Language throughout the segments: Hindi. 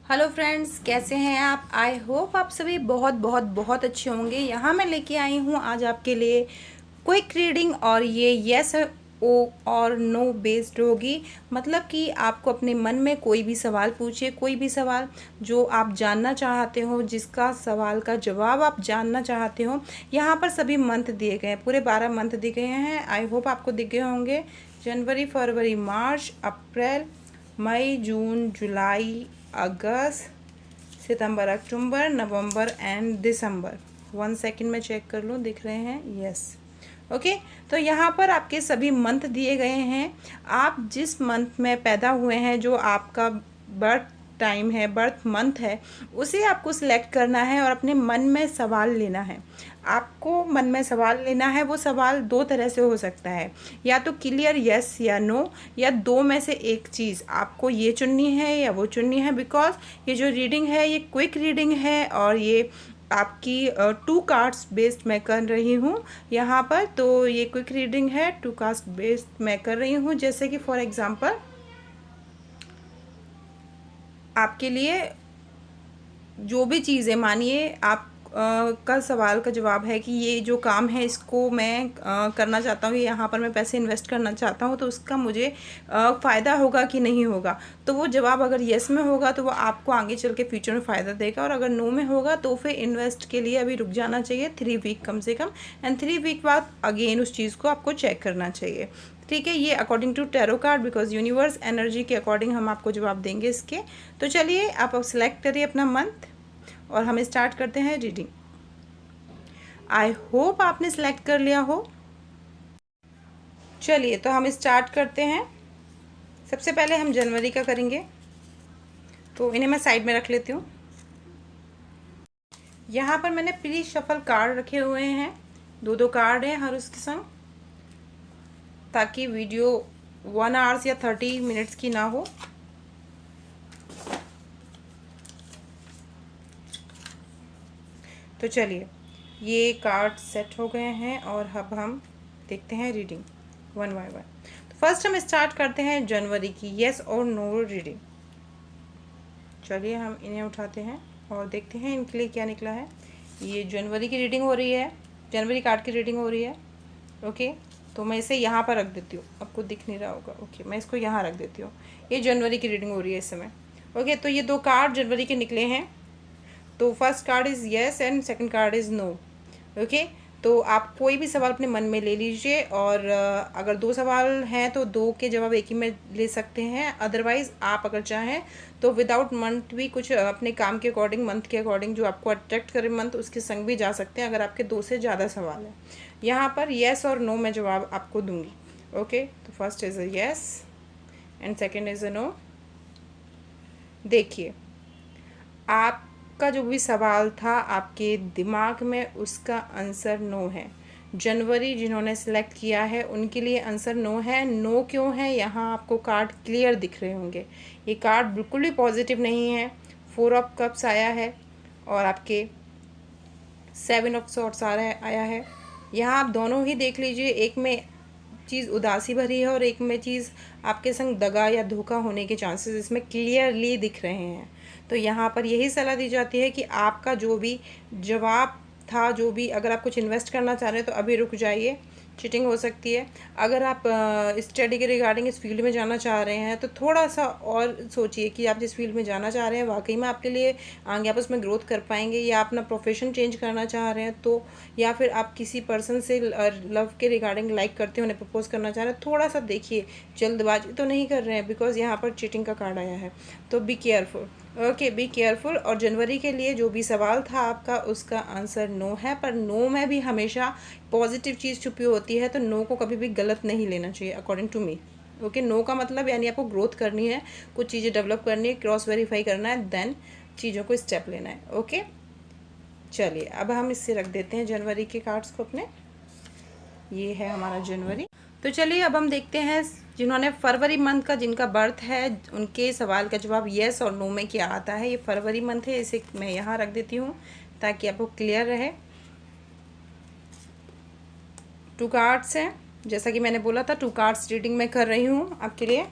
हेलो फ्रेंड्स, कैसे हैं आप। आई होप आप सभी बहुत बहुत बहुत अच्छे होंगे। यहाँ मैं लेके आई हूँ आज आपके लिए क्विक रीडिंग, और ये यस ओ और नो बेस्ड होगी। मतलब कि आपको अपने मन में कोई भी सवाल पूछिए, कोई भी सवाल जो आप जानना चाहते हो, जिसका सवाल का जवाब आप जानना चाहते हो। यहाँ पर सभी मंथ दिए गए हैं, पूरे 12 मंथ दिए गए हैं। आई होप आपको दिख गए होंगे। जनवरी, फरवरी, मार्च, अप्रैल, मई, जून, जुलाई, अगस्त, सितंबर, अक्टूबर, नवंबर एंड दिसंबर। 1 सेकंड में चेक कर लूँ, दिख रहे हैं। Yes, okay. तो यहाँ पर आपके सभी मंथ दिए गए हैं। आप जिस मंथ में पैदा हुए हैं, जो आपका बर्थ टाइम है, बर्थ मंथ है, उसे आपको सिलेक्ट करना है और अपने मन में सवाल लेना है। आपको मन में सवाल लेना है। वो सवाल दो तरह से हो सकता है, या तो क्लियर यस या नो, या दो में से एक चीज़ आपको ये चुननी है या वो चुननी है। बिकॉज ये जो रीडिंग है ये क्विक रीडिंग है, और ये आपकी 2 कार्ड्स बेस्ड मैं कर रही हूँ यहाँ पर। तो ये क्विक रीडिंग है, 2 कार्ड्स बेस्ड मैं कर रही हूँ। जैसे कि फॉर एग्जांपल आपके लिए जो भी चीज़ है, मानिए आप का सवाल का जवाब है कि ये जो काम है इसको मैं करना चाहता हूँ, यहाँ पर मैं पैसे इन्वेस्ट करना चाहता हूँ, तो उसका मुझे फ़ायदा होगा कि नहीं होगा। तो वो जवाब अगर येस में होगा तो वो आपको आगे चल के फ्यूचर में फ़ायदा देगा, और अगर नो में होगा तो फिर इन्वेस्ट के लिए अभी रुक जाना चाहिए 3 वीक कम से कम। एंड 3 वीक बाद अगेन उस चीज़ को आपको चेक करना चाहिए। ठीक है, ये according to tarot card, because universe energy के अकॉर्डिंग हम आपको जवाब देंगे इसके। तो चलिए आप सिलेक्ट करिए अपना मंथ और हम स्टार्ट करते हैं रीडिंग। आई होप आपने सेलेक्ट कर लिया हो। चलिए तो हम स्टार्ट करते हैं। सबसे पहले हम जनवरी का करेंगे, तो इन्हें मैं साइड में रख लेती हूँ। यहाँ पर मैंने प्री शफल कार्ड रखे हुए हैं, 2-2 कार्ड हैं हर उसके संग, ताकि वीडियो 1 आवर्स या 30 मिनट्स की ना हो। तो चलिए, ये कार्ड सेट हो गए हैं और अब हम देखते हैं रीडिंग 1 बाय 1। तो फर्स्ट हम स्टार्ट करते हैं जनवरी की येस और नो रीडिंग। चलिए हम इन्हें उठाते हैं और देखते हैं इनके लिए क्या निकला है। ये जनवरी की रीडिंग हो रही है, जनवरी कार्ड की रीडिंग हो रही है। ओके, तो मैं इसे यहाँ पर रख देती हूँ, आपको दिख नहीं रहा होगा। ओके, मैं इसको यहाँ रख देती हूँ। ये जनवरी की रीडिंग हो रही है इस समय। ओके, तो ये 2 कार्ड जनवरी के निकले हैं। तो first card is yes and second card is no. Okay, तो आप कोई भी सवाल अपने मन में ले लीजिए, और अगर 2 सवाल हैं तो 2 के जवाब एक ही में ले सकते हैं। अदरवाइज़ आप अगर चाहें तो विदाउट मंथ भी कुछ अपने काम के अकॉर्डिंग, मंथ के अकॉर्डिंग जो आपको अट्रैक्ट करे मंथ, उसके संग भी जा सकते हैं, अगर आपके 2 से ज़्यादा सवाल हैं। यहाँ पर येस और नो मैं जवाब आपको दूंगी। ओके, तो first is a yes and second is a no. देखिए, आपका जो भी सवाल था आपके दिमाग में, उसका आंसर नो है। जनवरी जिन्होंने सेलेक्ट किया है उनके लिए आंसर नो है। नो क्यों है, यहाँ आपको कार्ड क्लियर दिख रहे होंगे। ये कार्ड बिल्कुल भी पॉजिटिव नहीं है। 4 ऑफ कप्स आया है और आपके 7 ऑफ सॉर्ट्स आया है। यहाँ आप दोनों ही देख लीजिए, एक में चीज़ उदासी भरी है और एक में चीज़ आपके संग दगा या धोखा होने के चांसेस इसमें क्लियरली दिख रहे हैं। तो यहाँ पर यही सलाह दी जाती है कि आपका जो भी जवाब था, जो भी, अगर आप कुछ इन्वेस्ट करना चाह रहे हैं तो अभी रुक जाइए, चीटिंग हो सकती है। अगर आप स्टडी के रिगार्डिंग इस फील्ड में जाना चाह रहे हैं तो थोड़ा सा और सोचिए कि आप जिस फील्ड में जाना चाह रहे हैं वाकई में आपके लिए आगे आप उसमें ग्रोथ कर पाएंगे, या अपना प्रोफेशन चेंज करना चाह रहे हैं तो, या फिर आप किसी पर्सन से लव के रिगार्डिंग लाइक करते हो, उन्हें प्रपोज करना चाह रहे हैं। थोड़ा सा देखिए, जल्दबाजी तो नहीं कर रहे हैं, बिकॉज यहाँ पर चीटिंग का कार्ड आया है। तो be careful. Okay, be careful. और जनवरी के लिए जो भी सवाल था आपका, उसका आंसर नो है। पर नो में भी हमेशा पॉजिटिव चीज़ छुपी होती है, तो नो को कभी भी गलत नहीं लेना चाहिए according to me. Okay, no का मतलब यानी आपको ग्रोथ करनी है, कुछ चीज़ें डेवलप करनी है, क्रॉस वेरीफाई करना है, देन चीज़ों को स्टेप लेना है। ओके, चलिए अब हम इससे रख देते हैं जनवरी के कार्ड्स को अपने। ये है हमारा जनवरी। तो चलिए अब हम देखते हैं जिन्होंने फरवरी मंथ का, जिनका बर्थ है, उनके सवाल का जवाब येस और नो में क्या आता है। ये फरवरी मंथ है, इसे मैं यहाँ रख देती हूँ ताकि आपको क्लियर रहे। 2 कार्ड्स हैं, जैसा कि मैंने बोला था 2 कार्ड्स रीडिंग मैं कर रही हूँ आपके लिए।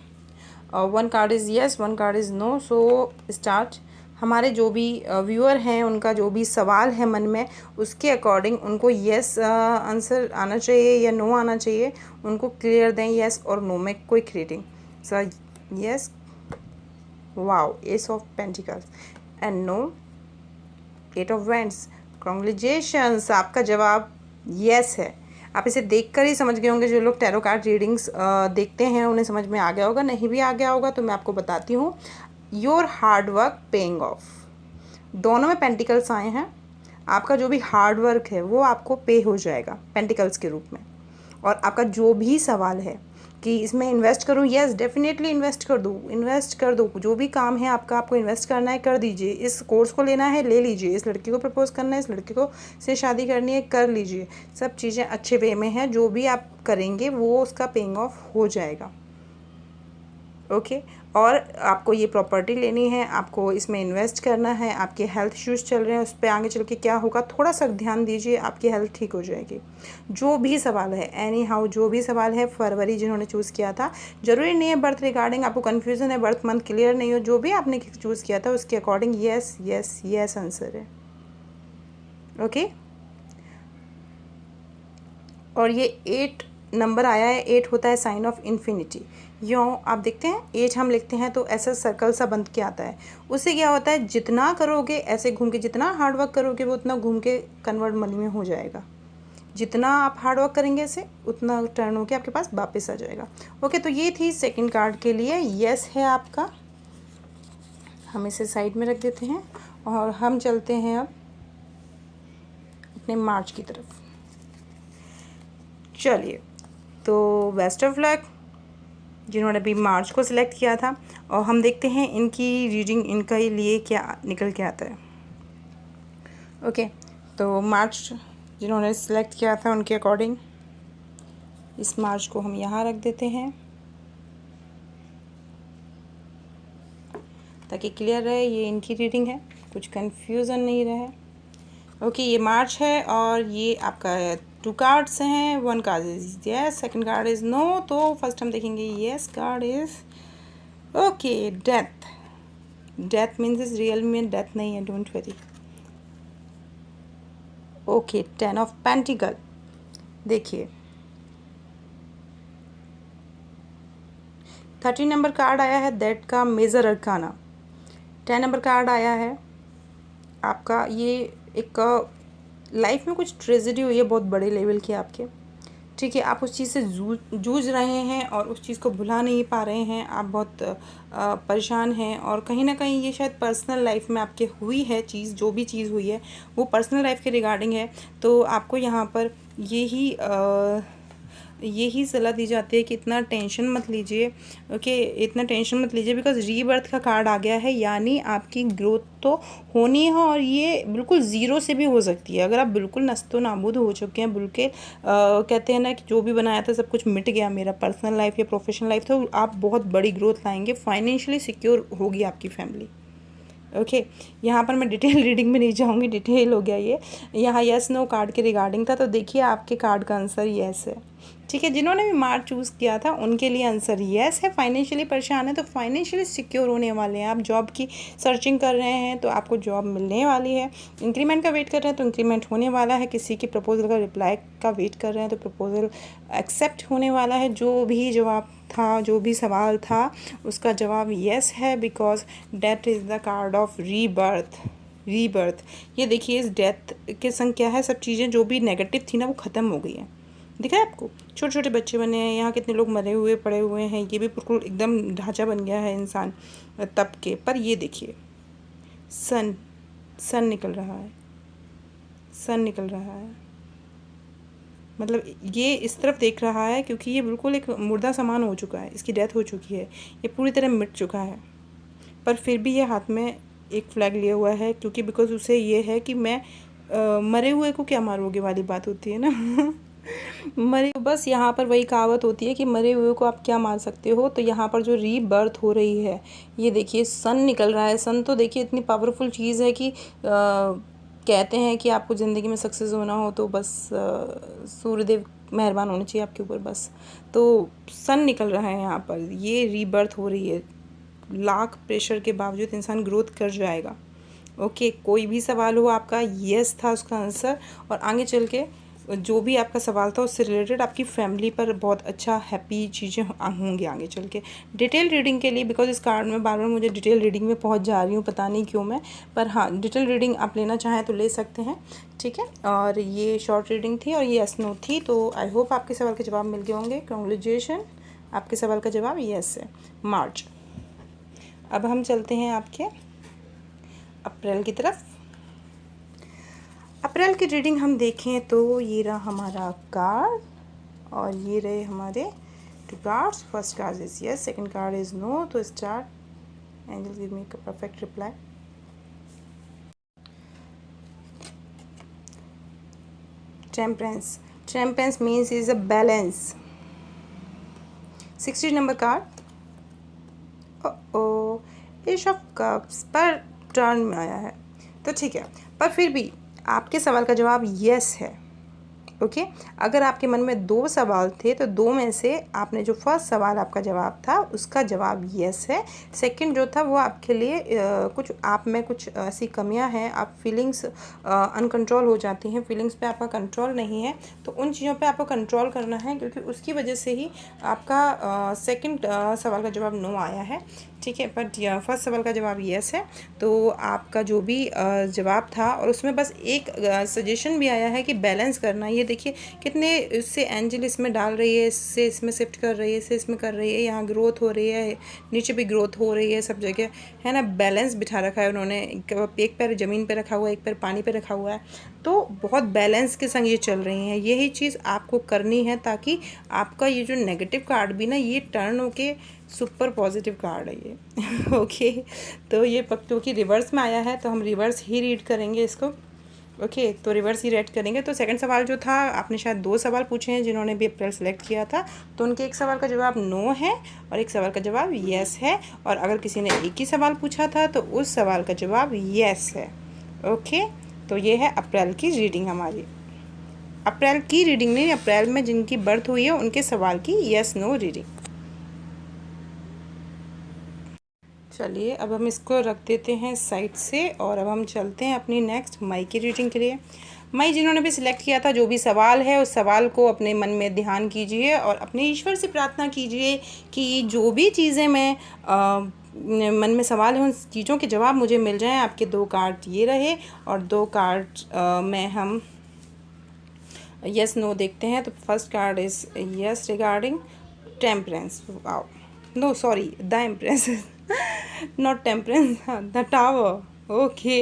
और 1 card is yes, 1 card is no. So start. हमारे जो भी व्यूअर हैं उनका जो भी सवाल है मन में उसके अकॉर्डिंग उनको येस आंसर आना चाहिए या नो आना चाहिए, उनको क्लियर दें येस और नो में quick reading. Sir yes, wow, ace of pentacles and no, eight of wands. Congratulations, आपका जवाब येस है। आप इसे देखकर ही समझ गए होंगे, जो लोग टैरो कार्ड रीडिंग्स देखते हैं उन्हें समझ में आ गया होगा, नहीं भी आ गया होगा तो मैं आपको बताती हूँ। Your hard work paying off, दोनों में पेंटिकल्स आए हैं। आपका जो भी हार्ड वर्क है वो आपको पे हो जाएगा पेंटिकल्स के रूप में। और आपका जो भी सवाल है कि इसमें इन्वेस्ट करूँ, यस डेफिनेटली इन्वेस्ट कर दो, इन्वेस्ट कर दो। जो भी काम है आपका, आपको इन्वेस्ट करना है कर दीजिए। इस कोर्स को लेना है ले लीजिए, इस लड़की को प्रपोज करना है, इस लड़के को से शादी करनी है कर लीजिए। सब चीज़ें अच्छे वे में हैं, जो भी आप करेंगे वो उसका पेइंग ऑफ हो जाएगा। ओके और आपको ये प्रॉपर्टी लेनी है, आपको इसमें इन्वेस्ट करना है। आपके हेल्थ इश्यूज़ चल रहे हैं, उस पर आगे चल के क्या होगा थोड़ा सा ध्यान दीजिए, आपकी हेल्थ ठीक हो जाएगी। जो भी सवाल है एनी हाउ, जो भी सवाल है फरवरी जिन्होंने चूज़ किया था, ज़रूरी नहीं है बर्थ रिगार्डिंग आपको कन्फ्यूज़न है, बर्थ मंथ क्लियर नहीं हो, जो भी आपने चूज़ किया था उसके according yes yes yes answer है। ओके और ये 8 नंबर आया है। 8 होता है साइन ऑफ इन्फिनिटी। यों आप देखते हैं 8 हम लिखते हैं तो ऐसा सर्कल सा बन के आता है। उससे क्या होता है, जितना करोगे ऐसे घूम के, जितना हार्ड वर्क करोगे वो उतना घूम के कन्वर्ट मनी में हो जाएगा। जितना आप हार्ड वर्क करेंगे ऐसे उतना टर्न होके आपके पास वापस आ जाएगा। ओके तो ये थी सेकंड कार्ड के लिए, यस है आपका। हम इसे साइड में रख देते हैं और हम चलते हैं अब अपने मार्च की तरफ। चलिए तो बेस्ट ऑफ लक जिन्होंने अभी मार्च को सिलेक्ट किया था, और हम देखते हैं इनकी रीडिंग इनका लिए क्या निकल के आता है। ओके तो मार्च जिन्होंने सिलेक्ट किया था उनके अकॉर्डिंग इस मार्च को हम यहाँ रख देते हैं ताकि क्लियर रहे, ये इनकी रीडिंग है, कुछ कंफ्यूजन नहीं रहे। ओके ये मार्च है और ये आपका 2 कार्ड्स हैं। 1 card is yes, second card is no. तो फर्स्ट हम देखेंगे yes card is okay death. Death means is real में डेथ नहीं है, don't worry. Okay 10 of pentacle, देखिए 13 नंबर कार्ड आया है दैट का मेजर अरकाना। 10 नंबर कार्ड आया है आपका, ये एक लाइफ में कुछ ट्रेजेडी हुई है बहुत बड़े लेवल की आपके, ठीक है। आप उस चीज़ से जूझ रहे हैं और उस चीज़ को भुला नहीं पा रहे हैं, आप बहुत परेशान हैं। और कहीं ना कहीं ये शायद पर्सनल लाइफ में आपके हुई है चीज़, जो भी चीज़ हुई है वो पर्सनल लाइफ के रिगार्डिंग है। तो आपको यहाँ पर यही सलाह दी जाती है कि इतना टेंशन मत लीजिए। ओके इतना टेंशन मत लीजिए बिकॉज रीबर्थ का कार्ड आ गया है, यानी आपकी ग्रोथ तो होनी है और ये बिल्कुल ज़ीरो से भी हो सकती है। अगर आप बिल्कुल नस्तो नाबूद हो चुके हैं, बिल्कुल कहते हैं ना कि जो भी बनाया था सब कुछ मिट गया, मेरा पर्सनल लाइफ या प्रोफेशनल लाइफ, तो आप बहुत बड़ी ग्रोथ लाएंगे, फाइनेंशियली सिक्योर होगी आपकी फैमिली। ओके यहाँ पर मैं डिटेल रीडिंग में नहीं जाऊँगी, डिटेल हो गया ये। यहाँ यस नो कार्ड के रिगार्डिंग था, तो देखिए आपके कार्ड का आंसर यस है, ठीक है। जिन्होंने भी मार्च चूज़ किया था उनके लिए आंसर यस है। फाइनेंशियली परेशान है तो फाइनेंशियली सिक्योर होने वाले हैं। आप जॉब की सर्चिंग कर रहे हैं तो आपको जॉब मिलने वाली है। इंक्रीमेंट का वेट कर रहे हैं तो इंक्रीमेंट होने वाला है। किसी की प्रपोजल का रिप्लाई का वेट कर रहे हैं तो प्रपोजल एक्सेप्ट होने वाला है। जो भी जवाब था, जो भी सवाल था उसका जवाब यस है, because death is the card of rebirth. ये देखिए इस डेथ के संग क्या है, सब चीज़ें जो भी नेगेटिव थी ना वो ख़त्म हो गई है। दिखा है आपको, छोटे छोटे बच्चे बने हैं, यहाँ कितने लोग मरे हुए पड़े हुए हैं, ये भी बिल्कुल एकदम ढांचा बन गया है इंसान तब के। पर ये देखिए सन निकल रहा है, सन निकल रहा है, मतलब ये इस तरफ देख रहा है क्योंकि ये बिल्कुल एक मुर्दा सामान हो चुका है, इसकी डेथ हो चुकी है, ये पूरी तरह मिट चुका है। पर फिर भी ये हाथ में एक फ्लैग लिया हुआ है क्योंकि बिकॉज उसे ये है कि मैं मरे हुए को क्या मारोगे वाली बात होती है ना मरे, बस यहाँ पर वही कहावत होती है कि मरे हुए को आप क्या मार सकते हो। तो यहाँ पर जो रीबर्थ हो रही है, ये देखिए सन निकल रहा है। सन तो देखिए इतनी पावरफुल चीज़ है कि कहते हैं कि आपको ज़िंदगी में सक्सेस होना हो तो बस सूर्यदेव मेहरबान होने चाहिए आपके ऊपर बस। तो सन निकल रहा है यहाँ पर, ये रीबर्थ हो रही है। लाख प्रेशर के बावजूद इंसान ग्रोथ कर जाएगा। ओके, कोई भी सवाल हो आपका यस था उसका आंसर, और आगे चल के जो भी आपका सवाल था उससे रिलेटेड आपकी फैमिली पर बहुत अच्छा हैप्पी चीज़ें होंगी आगे चल के। डिटेल रीडिंग के लिए, बिकॉज इस कार्ड में बार बार मुझे डिटेल रीडिंग में पहुंच जा रही हूँ, पता नहीं क्यों मैं, पर हाँ डिटेल रीडिंग आप लेना चाहें तो ले सकते हैं, ठीक है। और ये शॉर्ट रीडिंग थी और ये यस नो थी, तो आई होप आपके सवाल के जवाब मिल गए होंगे। कॉन्ग्रेचुलेशन, आपके सवाल का जवाब यस है, मार्च। अब हम चलते हैं आपके अप्रैल की तरफ। अप्रैल की रीडिंग हम देखें तो ये रहा हमारा कार्ड, और ये रहे हमारे two cards. First card is yes, second card is no. तो start, angel give me a perfect reply. Temperance, temperance means is a balance. 60 number card, oh ace of cups पर टर्न में आया है, तो ठीक है, पर फिर भी आपके सवाल का जवाब यस है। ओके, अगर आपके मन में 2 सवाल थे तो 2 में से आपने जो फर्स्ट सवाल आपका जवाब था उसका जवाब यस है। सेकंड जो था वो आपके लिए कुछ आप में कुछ ऐसी कमियां हैं, आप फीलिंग्स अनकंट्रोल हो जाती हैं, फीलिंग्स पे आपका कंट्रोल नहीं है, तो उन चीज़ों पे आपको कंट्रोल करना है, क्योंकि उसकी वजह से ही आपका सेकंड सवाल का जवाब नो आया है, ठीक है। बट फर्स्ट सवाल का जवाब यस है, तो आपका जो भी जवाब था, और उसमें बस एक सजेशन भी आया है कि बैलेंस करना। ये देखिए कितने इससे एंजल इसमें डाल रही है, इससे इसमें शिफ्ट कर रही है, इससे इसमें कर रही है, यहाँ ग्रोथ हो रही है, नीचे भी ग्रोथ हो रही है, सब जगह है ना, बैलेंस बिठा रखा है उन्होंने। एक पैर ज़मीन पे रखा हुआ है, एक पैर पानी पे रखा हुआ है, तो बहुत बैलेंस के संग ये चल रही हैं। यही चीज़ आपको करनी है ताकि आपका ये जो नेगेटिव कार्ड भी ना ये टर्न होके सुपर पॉजिटिव कार्ड है ये। ओके, तो ये पक्तों की रिवर्स में आया है, तो हम रिवर्स ही रीड करेंगे इसको। ओके, तो रिवर्स ही रीड करेंगे। तो सेकंड सवाल जो था, आपने शायद 2 सवाल पूछे हैं जिन्होंने भी अप्रैल सेलेक्ट किया था, तो उनके एक सवाल का जवाब नो है और एक सवाल का जवाब यस है, और अगर किसी ने एक ही सवाल पूछा था तो उस सवाल का जवाब यस है। ओके, तो ये है अप्रैल की रीडिंग हमारी। अप्रैल की रीडिंग नहीं, अप्रैल में जिनकी बर्थ हुई है उनके सवाल की यस नो रीडिंग। चलिए अब हम इसको रख देते हैं साइड से, और अब हम चलते हैं अपनी नेक्स्ट मई की रीडिंग के लिए। मई जिन्होंने भी सिलेक्ट किया था, जो भी सवाल है उस सवाल को अपने मन में ध्यान कीजिए और अपने ईश्वर से प्रार्थना कीजिए कि जो भी चीज़ें मैं मन में सवाल है उन चीज़ों के जवाब मुझे मिल जाएं। आपके 2 कार्ड ये रहे, और 2 कार्ड में हम यस नो देखते हैं। तो first card is yes regarding temperance. Wow, no sorry, the empress, not temperance, the tower. Okay,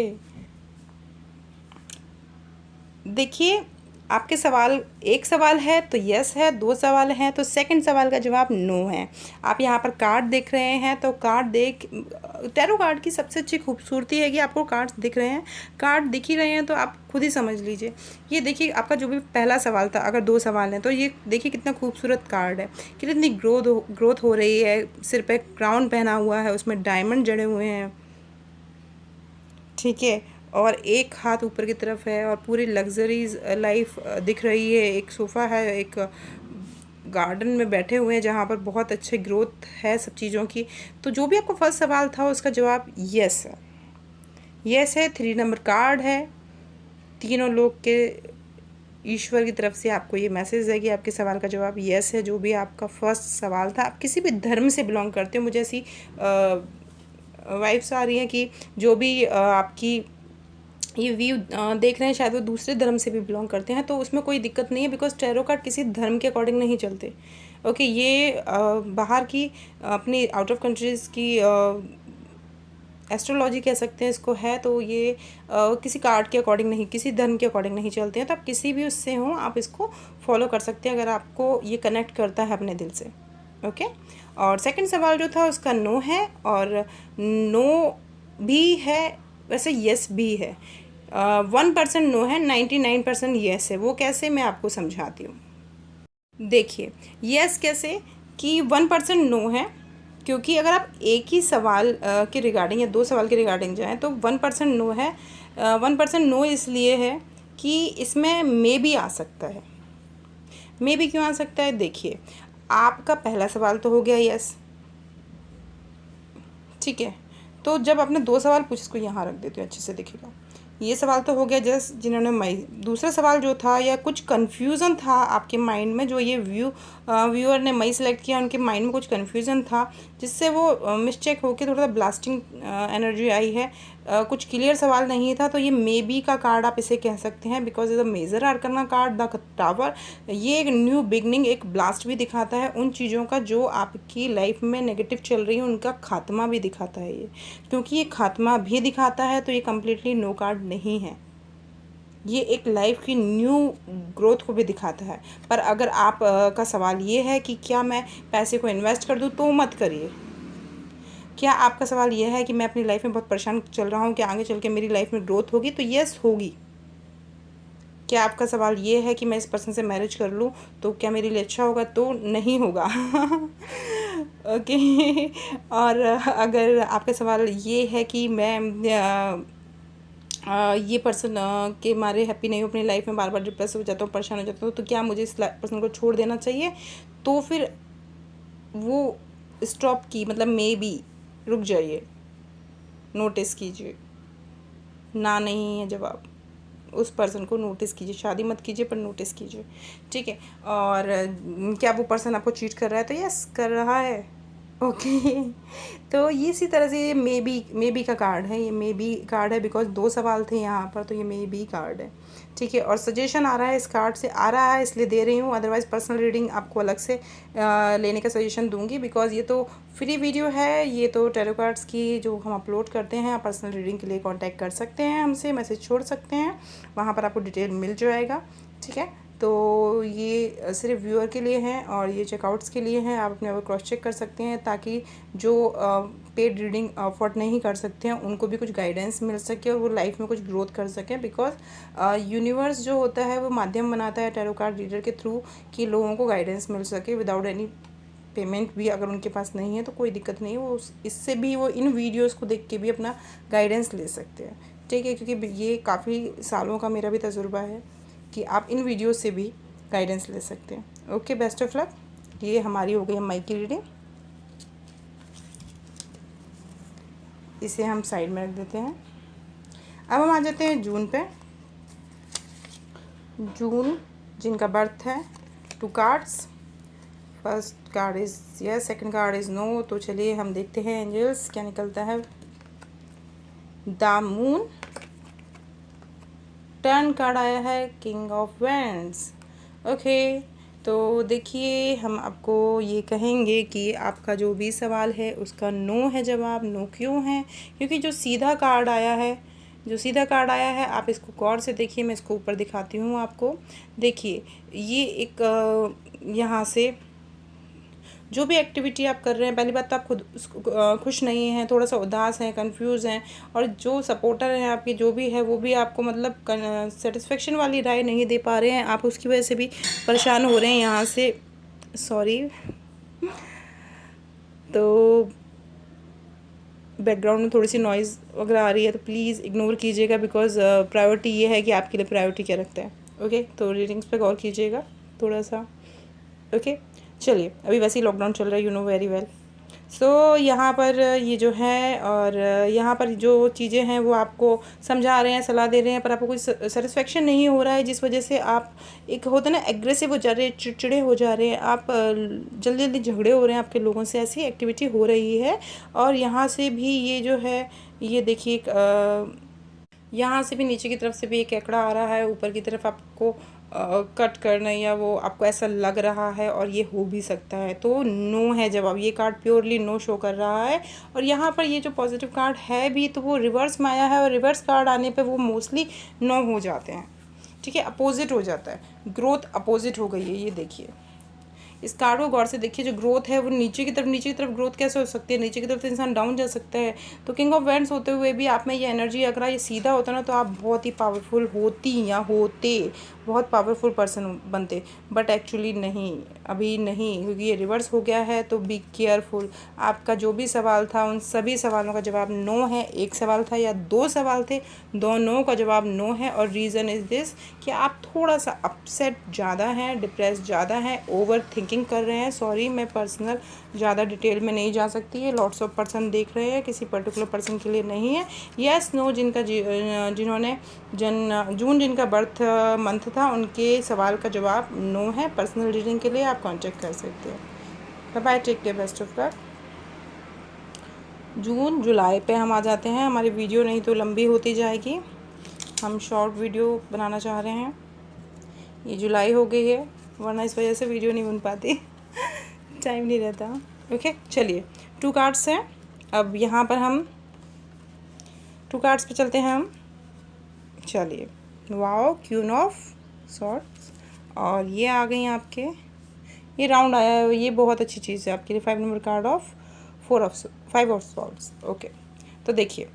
देखिए आपके सवाल, एक सवाल है तो यस है, 2 सवाल हैं तो सेकंड सवाल का जवाब नो है। आप यहाँ पर कार्ड देख रहे हैं, तो कार्ड देख, टैरो कार्ड की सबसे अच्छी खूबसूरती है कि आपको कार्ड्स दिख रहे हैं, कार्ड दिख ही रहे हैं तो आप खुद ही समझ लीजिए। ये देखिए आपका जो भी पहला सवाल था, अगर 2 सवाल हैं तो ये देखिए कितना खूबसूरत कार्ड है, कितनी ग्रोथ हो रही है, सिर पे क्राउन पहना हुआ है, उसमें डायमंड जड़े हुए हैं, ठीक है, और एक हाथ ऊपर की तरफ है, और पूरी लग्जरीज लाइफ दिख रही है। एक सोफ़ा है, एक गार्डन में बैठे हुए हैं जहाँ पर बहुत अच्छे ग्रोथ है सब चीज़ों की। तो जो भी आपका फर्स्ट सवाल था उसका जवाब यस है, यस है। 3 नंबर कार्ड है, तीनों लोग के ईश्वर की तरफ से आपको ये मैसेज है कि आपके सवाल का जवाब यस है। जो भी आपका फर्स्ट सवाल था, आप किसी भी धर्म से बिलोंग करते हो, मुझे ऐसी वाइब्स आ रही हैं कि जो भी आपकी ये व्यू देख रहे हैं शायद वो दूसरे धर्म से भी बिलोंग करते हैं, तो उसमें कोई दिक्कत नहीं है, बिकॉज टैरो कार्ड किसी धर्म के अकॉर्डिंग नहीं चलते। ओके, ये बाहर की अपनी आउट ऑफ कंट्रीज़ की एस्ट्रोलॉजी कह सकते हैं इसको है, तो ये किसी कार्ड के अकॉर्डिंग नहीं, किसी धर्म के अकॉर्डिंग नहीं चलते हैं। तो आप किसी भी उससे हों, आप इसको फॉलो कर सकते हैं अगर आपको ये कनेक्ट करता है अपने दिल से। ओके, और सेकंड सवाल जो था उसका नो है, और नो भी है, वैसे यस भी है। 1% नो है, 99% यस है। वो कैसे, मैं आपको समझाती हूँ। देखिए यस कैसे, कि 1% नो है, क्योंकि अगर आप एक ही सवाल के रिगार्डिंग या 2 सवाल के रिगार्डिंग जाएँ तो 1% नो है। 1% नो इसलिए है कि इसमें मे भी आ सकता है। मे भी क्यों आ सकता है, देखिए आपका पहला सवाल तो हो गया यस, ठीक है, तो जब आपने 2 सवाल पूछे, इसको यहाँ रख देती हूँ, अच्छे से दिखेगा। ये सवाल तो हो गया जस्ट जिन्होंने दूसरा सवाल जो था, या कुछ कन्फ्यूज़न था आपके माइंड में, जो ये व्यूअर ने मई सेलेक्ट किया, उनके माइंड में कुछ कन्फ्यूज़न था, जिससे वो मिसचेक होके थोड़ा सा ब्लास्टिंग एनर्जी आई है। कुछ क्लियर सवाल नहीं था, तो ये मे बी का कार्ड आप इसे कह सकते हैं, because is a major arcana card the tower. ये एक न्यू बिगनिंग, एक ब्लास्ट भी दिखाता है उन चीज़ों का जो आपकी लाइफ में नेगेटिव चल रही है, उनका खात्मा भी दिखाता है ये। क्योंकि ये खात्मा भी दिखाता है, तो ये कम्प्लीटली नो कार्ड नहीं है, ये एक लाइफ की न्यू ग्रोथ को भी दिखाता है। पर अगर आप का सवाल ये है कि क्या मैं पैसे को इन्वेस्ट कर दूँ, तो मत करिए। क्या आपका सवाल यह है कि मैं अपनी लाइफ में बहुत परेशान चल रहा हूँ, क्या आगे चल के मेरी लाइफ में ग्रोथ होगी, तो यस होगी। क्या आपका सवाल ये है कि मैं इस पर्सन से मैरिज कर लूँ तो क्या मेरे लिए अच्छा होगा, तो नहीं होगा। ओके। और अगर आपका सवाल ये है कि मैं ये पर्सन के मारे हैप्पी नहीं हूँ अपनी लाइफ में, बार बार डिप्रेस हो जाता हूँ, परेशान हो जाता हूँ, तो क्या मुझे इस पर्सन को छोड़ देना चाहिए, तो फिर वो स्टॉप की मतलब मे बी रुक जाइए, नोटिस कीजिए। ना नहीं है जवाब, उस पर्सन को नोटिस कीजिए, शादी मत कीजिए पर नोटिस कीजिए, ठीक है। और क्या वो पर्सन आपको चीट कर रहा है, तो यस कर रहा है, ओके। तो ये इसी तरह से ये मे बी का कार्ड है, ये मे बी कार्ड है, बिकॉज 2 सवाल थे यहाँ पर, तो ये मे बी कार्ड है, ठीक है। और सजेशन आ रहा है, इस कार्ड से आ रहा है, इसलिए दे रही हूँ, अदरवाइज़ पर्सनल रीडिंग आपको अलग से लेने का सजेशन दूंगी, बिकॉज ये तो फ्री वीडियो है, ये तो टैरो कार्ड्स की जो हम अपलोड करते हैं। आप पर्सनल रीडिंग के लिए कांटेक्ट कर सकते हैं हमसे, मैसेज छोड़ सकते हैं, वहाँ पर आपको डिटेल मिल जाएगा, ठीक है। तो ये सिर्फ व्यूअर के लिए हैं और ये चेकआउट्स के लिए हैं, आप अपने आप क्रॉस चेक कर सकते हैं, ताकि जो पेड रीडिंग अफोर्ड नहीं कर सकते हैं उनको भी कुछ गाइडेंस मिल सके और वो लाइफ में कुछ ग्रोथ कर सकें। बिकॉज यूनिवर्स जो होता है वो माध्यम बनाता है टैरो कार्ड रीडर के थ्रू, कि लोगों को गाइडेंस मिल सके विदाउट एनी पेमेंट भी। अगर उनके पास नहीं है तो कोई दिक्कत नहीं है, वो इससे भी वो इन वीडियोज़ को देख के भी अपना गाइडेंस ले सकते हैं, ठीक है। क्योंकि ये काफ़ी सालों का मेरा भी तजुर्बा है कि आप इन वीडियो से भी गाइडेंस ले सकते हैं। Okay, best of luck. ये हमारी हो गई है मई की रीडिंग, इसे हम साइड में रख देते हैं। अब हम आ जाते हैं जून पे। जून जिनका बर्थ है, 2 cards, first card is yes, second card is no. तो चलिए हम देखते हैं एंजल्स क्या निकलता है। द मून, टर्न कार्ड आया है किंग ऑफ वैंड्स, ओके। तो देखिए हम आपको ये कहेंगे कि आपका जो भी सवाल है उसका नो है जवाब। नो क्यों है? क्योंकि जो सीधा कार्ड आया है, आप इसको गौर से देखिए, मैं इसको ऊपर दिखाती हूँ आपको। देखिए ये एक यहाँ से जो भी एक्टिविटी आप कर रहे हैं, पहली बात तो आप खुद खुश नहीं हैं, थोड़ा सा उदास हैं, कंफ्यूज हैं, और जो सपोर्टर हैं आपके जो भी है वो भी आपको मतलब सेटिस्फेक्शन वाली राय नहीं दे पा रहे हैं, आप उसकी वजह से भी परेशान हो रहे हैं यहाँ से। सॉरी, तो बैकग्राउंड में थोड़ी सी नॉइज़ वगैरह आ रही है तो प्लीज़ इग्नोर कीजिएगा, बिकॉज प्रायोरिटी ये है कि आपके लिए प्रायोरिटी क्या रखता है, ओके। तो रीडिंग्स पे गौर कीजिएगा थोड़ा सा, ओके। चलिए, अभी वैसे ही लॉकडाउन चल रहा है, यू नो वेरी वेल। सो यहाँ पर ये जो है, और यहाँ पर जो चीज़ें हैं वो आपको समझा रहे हैं, सलाह दे रहे हैं, पर आपको कोई सेटिस्फेक्शन नहीं हो रहा है, जिस वजह से आप एक होता है ना एग्रेसिव हो जा रहे हैं, चिड़चिड़े हो जा रहे हैं, आप जल्दी जल्दी झगड़े हो रहे हैं आपके लोगों से, ऐसी एक्टिविटी हो रही है। और यहाँ से भी ये जो है, ये देखिए यहाँ से भी नीचे की तरफ से भी एक केकड़ा आ रहा है, ऊपर की तरफ आपको कट करना, या वो आपको ऐसा लग रहा है, और ये हो भी सकता है। तो नो है जवाब, ये कार्ड प्योरली नो शो कर रहा है। और यहाँ पर ये जो पॉजिटिव कार्ड है भी, तो वो रिवर्स में आया है, और रिवर्स कार्ड आने पे वो मोस्टली नो हो जाते हैं, ठीक है, अपोजिट हो जाता है, ग्रोथ अपोजिट हो गई है। ये देखिए इस कार्ड को गौर से देखिए, जो ग्रोथ है वो नीचे की तरफ ग्रोथ कैसे हो सकती है, नीचे की तरफ तो इंसान डाउन जा सकता है। तो किंग ऑफ वैंड्स होते हुए भी आप में ये एनर्जी, अगर ये सीधा होता ना तो आप बहुत ही पावरफुल होती या होते, बहुत पावरफुल पर्सन बनते, बट एक्चुअली नहीं, अभी नहीं, क्योंकि ये रिवर्स हो गया है। तो बी केयरफुल। आपका जो भी सवाल था उन सभी सवालों का जवाब नो है। एक सवाल था या 2 सवाल थे, दोनों का जवाब नो है। और रीज़न इज़ दिस कि आप थोड़ा सा अपसेट ज़्यादा हैं, डिप्रेस ज़्यादा हैं, ओवर थिंक थिंकिंग कर रहे हैं। सॉरी, मैं पर्सनल ज़्यादा डिटेल में नहीं जा सकती है, लॉट्स ऑफ पर्सन देख रहे हैं, किसी पर्टिकुलर पर्सन के लिए नहीं है। यस नो जिन्होंने जून जिनका बर्थ मंथ था उनके सवाल का जवाब नो है। पर्सनल रीडिंग के लिए आप कॉन्टेक्ट कर सकते हैं। Bye bye, take care, best of luck. जून जुलाई पे हम आ जाते हैं। हमारी वीडियो नहीं तो लंबी होती जाएगी, हम शॉर्ट वीडियो बनाना चाह रहे हैं। ये जुलाई हो गई है, वरना इस वजह से वीडियो नहीं बन पाती टाइम नहीं रहता। ओके, चलिए 2 कार्ड्स हैं। अब यहाँ पर हम 2 कार्ड्स पे चलते हैं हम। चलिए, वाओ, क्वीन ऑफ सॉर्ड्स, और ये आ गई आपके, ये राउंड आया है, ये बहुत अच्छी चीज़ है आपके लिए। 5 number card of 5 of swords. Okay, तो देखिए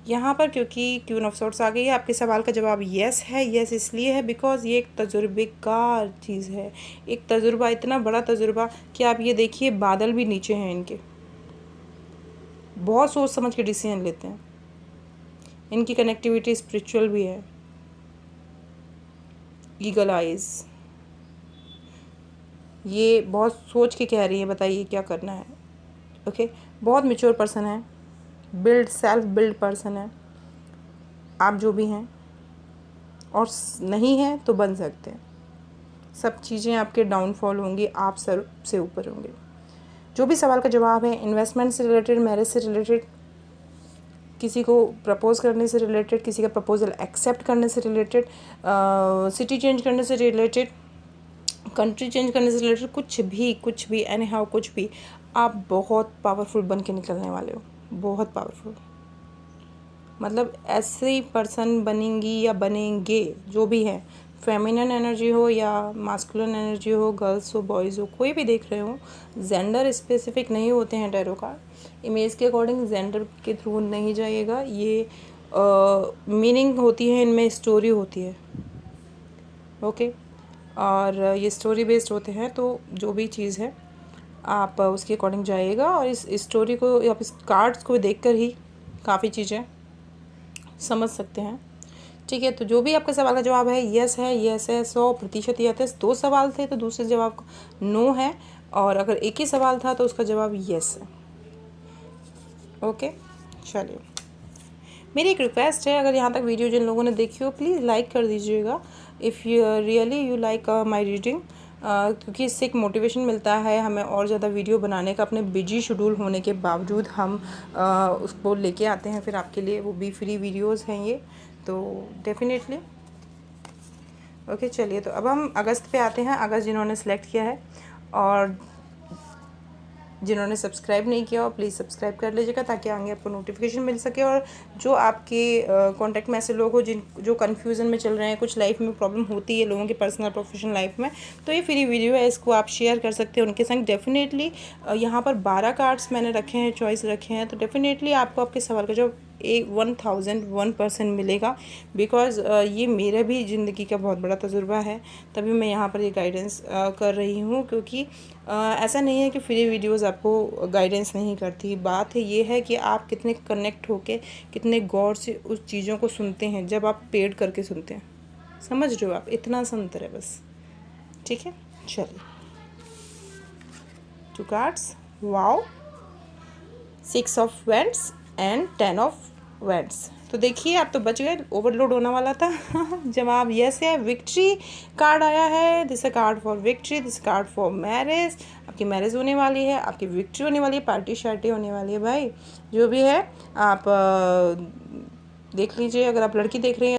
यहाँ पर क्योंकि क्वीन ऑफ सॉर्ड्स आ गई है, आपके सवाल का जवाब यस है। यस इसलिए है बिकॉज ये एक तजुर्बेकार चीज़ है, एक तजुर्बा, इतना बड़ा तजुर्बा कि आप ये देखिए बादल भी नीचे हैं इनके, बहुत सोच समझ के डिसीजन लेते हैं। इनकी कनेक्टिविटी स्पिरिचुअल भी है। ईगल आइज, ये बहुत सोच के कह रही है, बताइए क्या करना है। ओके, बहुत मैच्योर पर्सन है, सेल्फ बिल्ड पर्सन है आप जो भी हैं, और नहीं हैं तो बन सकते हैं। सब चीज़ें आपके डाउनफॉल होंगी, आप सर से ऊपर होंगे। जो भी सवाल का जवाब है, इन्वेस्टमेंट से रिलेटेड, मैरिज से रिलेटेड, किसी को प्रपोज करने से रिलेटेड, किसी का प्रपोजल एक्सेप्ट करने से रिलेटेड, सिटी चेंज करने से रिलेटेड, कंट्री चेंज करने से रिलेटेड, कुछ भी एनी हाउ कुछ भी, आप बहुत पावरफुल बन के निकलने वाले हो, बहुत पावरफुल। मतलब ऐसे ही पर्सन बनेंगी या बनेंगे जो भी है, फेमिनिन एनर्जी हो या मास्कुलिन एनर्जी हो, गर्ल्स हो बॉयज़ हो, कोई भी देख रहे हो, जेंडर स्पेसिफिक नहीं होते हैं टैरो कार्ड। इमेज के अकॉर्डिंग जेंडर के थ्रू नहीं जाइएगा, ये मीनिंग होती है इनमें, स्टोरी होती है। ओके, और ये स्टोरी बेस्ड होते हैं, तो जो भी चीज़ है आप उसके अकॉर्डिंग जाइएगा, और इस स्टोरी को, आप इस कार्ड्स को देख कर ही काफ़ी चीज़ें समझ सकते हैं। ठीक है, तो जो भी आपका सवाल का जवाब है यस है, यस है 100% यस है। 2 सवाल थे तो दूसरे जवाब का नो है, और अगर एक ही सवाल था तो उसका जवाब यस है। ओके, चलिए, मेरी एक रिक्वेस्ट है, अगर यहाँ तक वीडियो जिन लोगों ने देखी हो प्लीज़ लाइक कर दीजिएगा if you really you like my reading, क्योंकि इससे एक मोटिवेशन मिलता है हमें और ज़्यादा वीडियो बनाने का। अपने बिजी शेड्यूल होने के बावजूद हम उसको लेके आते हैं फिर आपके लिए, वो भी फ्री वीडियोस हैं ये, तो डेफिनेटली। ओके, चलिए, तो अब हम अगस्त पे आते हैं। अगस्त जिन्होंने सेलेक्ट किया है और जिन्होंने सब्सक्राइब नहीं किया हो प्लीज़ सब्सक्राइब कर लीजिएगा, ताकि आगे आपको नोटिफिकेशन मिल सके। और जो आपके कांटेक्ट में ऐसे लोग हो जो कन्फ्यूज़न में चल रहे हैं, कुछ लाइफ में प्रॉब्लम होती है लोगों की पर्सनल प्रोफेशनल लाइफ में, तो ये फ्री वीडियो है, इसको आप शेयर कर सकते हैं उनके संग। डेफिनेटली यहाँ पर 12 कार्ड्स मैंने रखे हैं, चॉइस रखे हैं, तो डेफिनेटली आपको आपके सवाल का जवाब 1001% मिलेगा। बिकॉज़ ये मेरा भी ज़िंदगी का बहुत बड़ा तजुर्बा है, तभी मैं यहाँ पर ये गाइडेंस कर रही हूँ। क्योंकि ऐसा नहीं है कि फ्री वीडियोस आपको गाइडेंस नहीं करती, बात है ये है कि आप कितने कनेक्ट होके, कितने गौर से उस चीज़ों को सुनते हैं जब आप पेड करके सुनते हैं। समझ रहे हो आप, इतना सा अंतर है बस। ठीक है, चलिए, 2 cards, wow, 6 of vends and 10 of vends. तो देखिए आप तो बच गए, ओवरलोड होने वाला था जवाब यस है। विक्ट्री कार्ड आया है, this a card for victory, this card for marriage. आपकी मैरिज होने वाली है, आपकी विक्ट्री होने वाली है, पार्टी शार्टी होने वाली है। भाई जो भी है आप देख लीजिए, अगर आप लड़की देख रही हैं,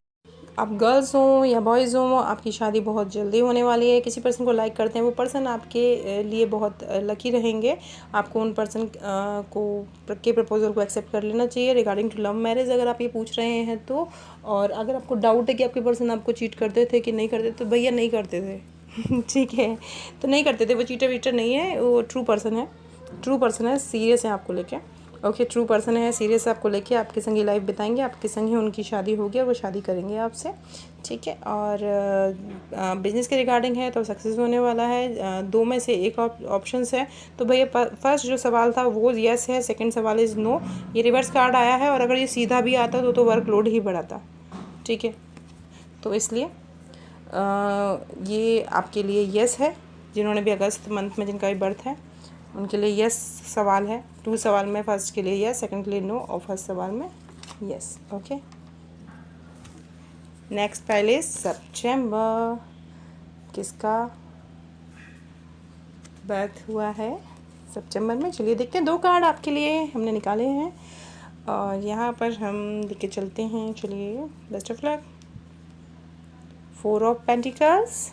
आप गर्ल्स हों या बॉयज़ हों, आपकी शादी बहुत जल्दी होने वाली है। किसी पर्सन को लाइक करते हैं, वो पर्सन आपके लिए बहुत लकी रहेंगे। आपको उन पर्सन के प्रपोजल को एक्सेप्ट कर लेना चाहिए। रिगार्डिंग टू लव मैरिज अगर आप ये पूछ रहे हैं तो, और अगर आपको डाउट है कि आपके पर्सन आपको चीट करते थे कि नहीं करते, तो भैया नहीं करते थे ठीक है, तो नहीं करते थे, वो चीटर वीटर नहीं है, वो ट्रू पर्सन है, सीरियस है आपको लेके। ओके, ट्रू पर्सन है, सीरियस आपको लेके, आपके संग ही लाइफ बिताएंगे, आपके संग ही उनकी शादी होगी और वो शादी करेंगे आपसे। ठीक है, और बिजनेस के रिगार्डिंग है तो सक्सेस होने वाला है। 2 में से एक ऑप्शंस है, तो भैया फर्स्ट जो सवाल था वो यस है, सेकंड सवाल इज़ नो। ये रिवर्स कार्ड आया है, और अगर ये सीधा भी आता तो वर्कलोड ही बढ़ाता। ठीक है, तो इसलिए ये आपके लिए यस है, जिन्होंने भी अगस्त मंथ में जिनका भी बर्थ है उनके लिए यस सवाल है। 2 सवाल में फर्स्ट के लिए यस, सेकंड के लिए नो और फर्स्ट सवाल में यस। ओके, नेक्स्ट पहले सितंबर, किसका बर्थ हुआ है सितंबर में। चलिए देखते हैं, 2 कार्ड आपके लिए हमने निकाले हैं और यहाँ पर हम लेके चलते हैं। चलिए, best of luck. 4 of pentacles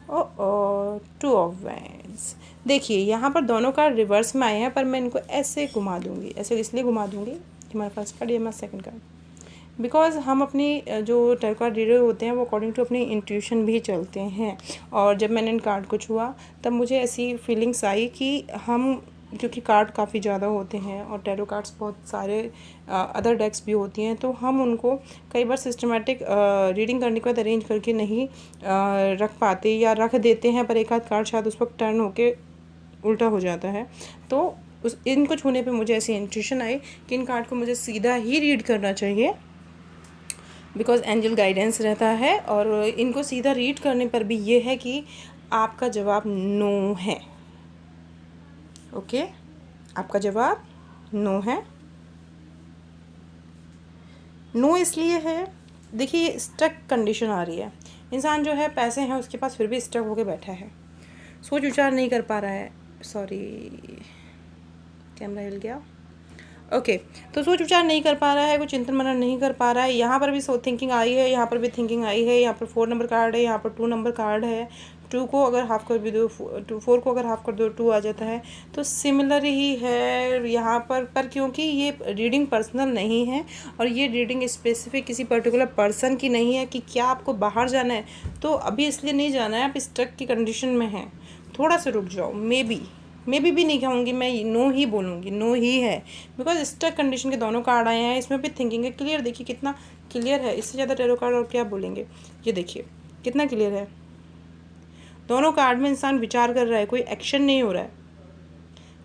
और 2 ऑफ वैंड्स। देखिए यहाँ पर दोनों कार्ड रिवर्स में आए हैं, पर मैं इनको ऐसे घुमा दूंगी, ऐसे इसलिए घुमा दूंगी कि हमारा फर्स्ट कार्ड, ये हमारा सेकंड कार्ड, बिकॉज हम अपनी जो टैरो कार्ड रीडर होते हैं वो अकॉर्डिंग टू अपनी इंट्यूशन भी चलते हैं। और जब मैंने इन कार्ड को छुआ तब मुझे ऐसी फीलिंग्स आई कि हम, क्योंकि कार्ड काफ़ी ज़्यादा होते हैं और टैरो कार्ड्स बहुत सारे अदर डेक्स भी होती हैं, तो हम उनको कई बार सिस्टमेटिक रीडिंग करने के बाद अरेंज करके नहीं रख पाते या रख देते हैं, पर एक आध कार्ड शायद उस वक्त टर्न होके उल्टा हो जाता है। तो इनको छूने पे मुझे ऐसी इंट्यूशन आई कि इन कार्ड को मुझे सीधा ही रीड करना चाहिए, बिकॉज एंजल गाइडेंस रहता है। और इनको सीधा रीड करने पर भी ये है कि आपका जवाब नो है। ओके, आपका जवाब नो है। नो इसलिए है, देखिए स्टक कंडीशन आ रही है। इंसान जो है, पैसे हैं उसके पास, फिर भी स्टक होके बैठा है, सोच विचार नहीं कर पा रहा है। सॉरी, कैमरा हिल गया। ओके, तो सोच विचार नहीं कर पा रहा है, कुछ चिंतन मनन नहीं कर पा रहा है। यहाँ पर भी थिंकिंग आई है, यहाँ पर भी थिंकिंग आई है। यहाँ पर 4 नंबर कार्ड है, यहाँ पर 2 नंबर कार्ड है। 2 को अगर हाफ कर भी दो, 4 को अगर हाफ कर दो 2 आ जाता है, तो सिमिलर ही है यहाँ पर क्योंकि ये रीडिंग पर्सनल नहीं है और ये रीडिंग स्पेसिफिक किसी पर्टिकुलर पर्सन की नहीं है कि क्या आपको बाहर जाना है, तो अभी इसलिए नहीं जाना है, आप स्टक की कंडीशन में हैं, थोड़ा सा रुक जाओ। मे बी भी नहीं कहूँगी मैं, नो ही बोलूँगी, नो ही है, बिकॉज स्टक कंडीशन के दोनों कार्ड आए हैं। इसमें भी थिंकिंग है, क्लियर, देखिए कितना क्लियर है, इससे ज़्यादा टैरो कार्ड और क्या बोलेंगे। ये देखिए कितना क्लियर है, दोनों कार्ड में इंसान विचार कर रहा है, कोई एक्शन नहीं हो रहा है,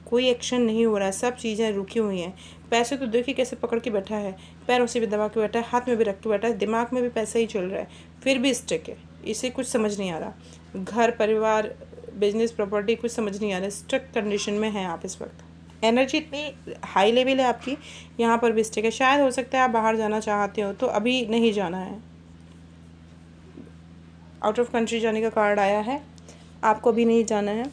कोई एक्शन नहीं हो रहा है, सब चीज़ें रुकी हुई हैं। पैसे तो देखिए कैसे पकड़ के बैठा है, पैरों से भी दबा के बैठा है, हाथ में भी रख के बैठा है, दिमाग में भी पैसा ही चल रहा है, फिर भी स्टक है, इसे कुछ समझ नहीं आ रहा। घर, परिवार, बिजनेस, प्रॉपर्टी, कुछ समझ नहीं आ रहा, स्टक कंडीशन में है आप इस वक्त। एनर्जी इतनी हाई लेवल है आपकी, यहाँ पर भी स्टक है। शायद हो सकता है आप बाहर जाना चाहते हो, तो अभी नहीं जाना है। आउट ऑफ कंट्री जाने का कार्ड आया है, आपको अभी नहीं जाना है।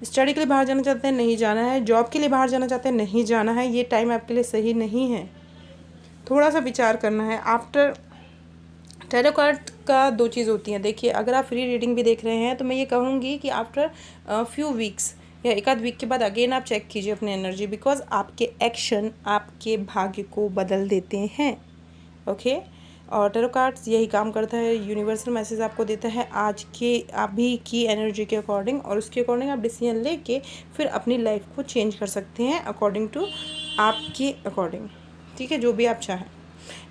स्टडी के लिए बाहर जाना चाहते हैं, नहीं जाना है। जॉब के लिए बाहर जाना चाहते हैं, नहीं जाना है। ये टाइम आपके लिए सही नहीं है, थोड़ा सा विचार करना है। आफ्टर टैरो कार्ड का 2 चीज़ होती हैं। देखिए, अगर आप फ्री रीडिंग भी देख रहे हैं तो मैं ये कहूँगी कि आफ्टर फ्यू वीक्स या एक आध वीक के बाद अगेन आप चेक कीजिए अपनी एनर्जी, बिकॉज आपके एक्शन आपके भाग्य को बदल देते हैं। ओके, और टैरो कार्ड्स यही काम करता है, यूनिवर्सल मैसेज आपको देता है आज के अभी की एनर्जी के अकॉर्डिंग, और उसके अकॉर्डिंग आप डिसीजन लेके फिर अपनी लाइफ को चेंज कर सकते हैं अकॉर्डिंग टू आपके अकॉर्डिंग। ठीक है, जो भी आप चाहें।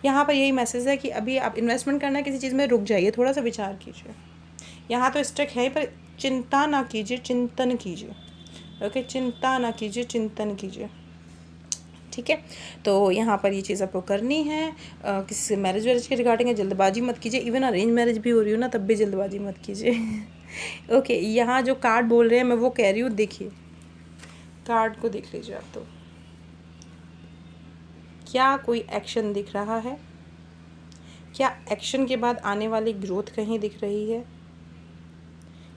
यहाँ पर यही मैसेज है कि अभी आप इन्वेस्टमेंट करना है किसी चीज़ में, रुक जाइए, थोड़ा सा विचार कीजिए। यहाँ तो स्टक है, पर चिंता ना कीजिए, चिंतन कीजिए। ओके, चिंता ना कीजिए, चिंतन कीजिए। ठीक है, तो यहाँ पर ये चीज़ आपको करनी है। किसी से मैरिज वैरिज के रिगार्डिंग है, जल्दबाजी मत कीजिए। इवन अरेंज मैरिज भी हो रही हो ना, तब भी जल्दबाजी मत कीजिए। ओके, यहाँ जो कार्ड बोल रहे हैं मैं वो कह रही हूँ। देखिए कार्ड को देख लीजिए आप, तो क्या कोई एक्शन दिख रहा है? क्या एक्शन के बाद आने वाली ग्रोथ कहीं दिख रही है?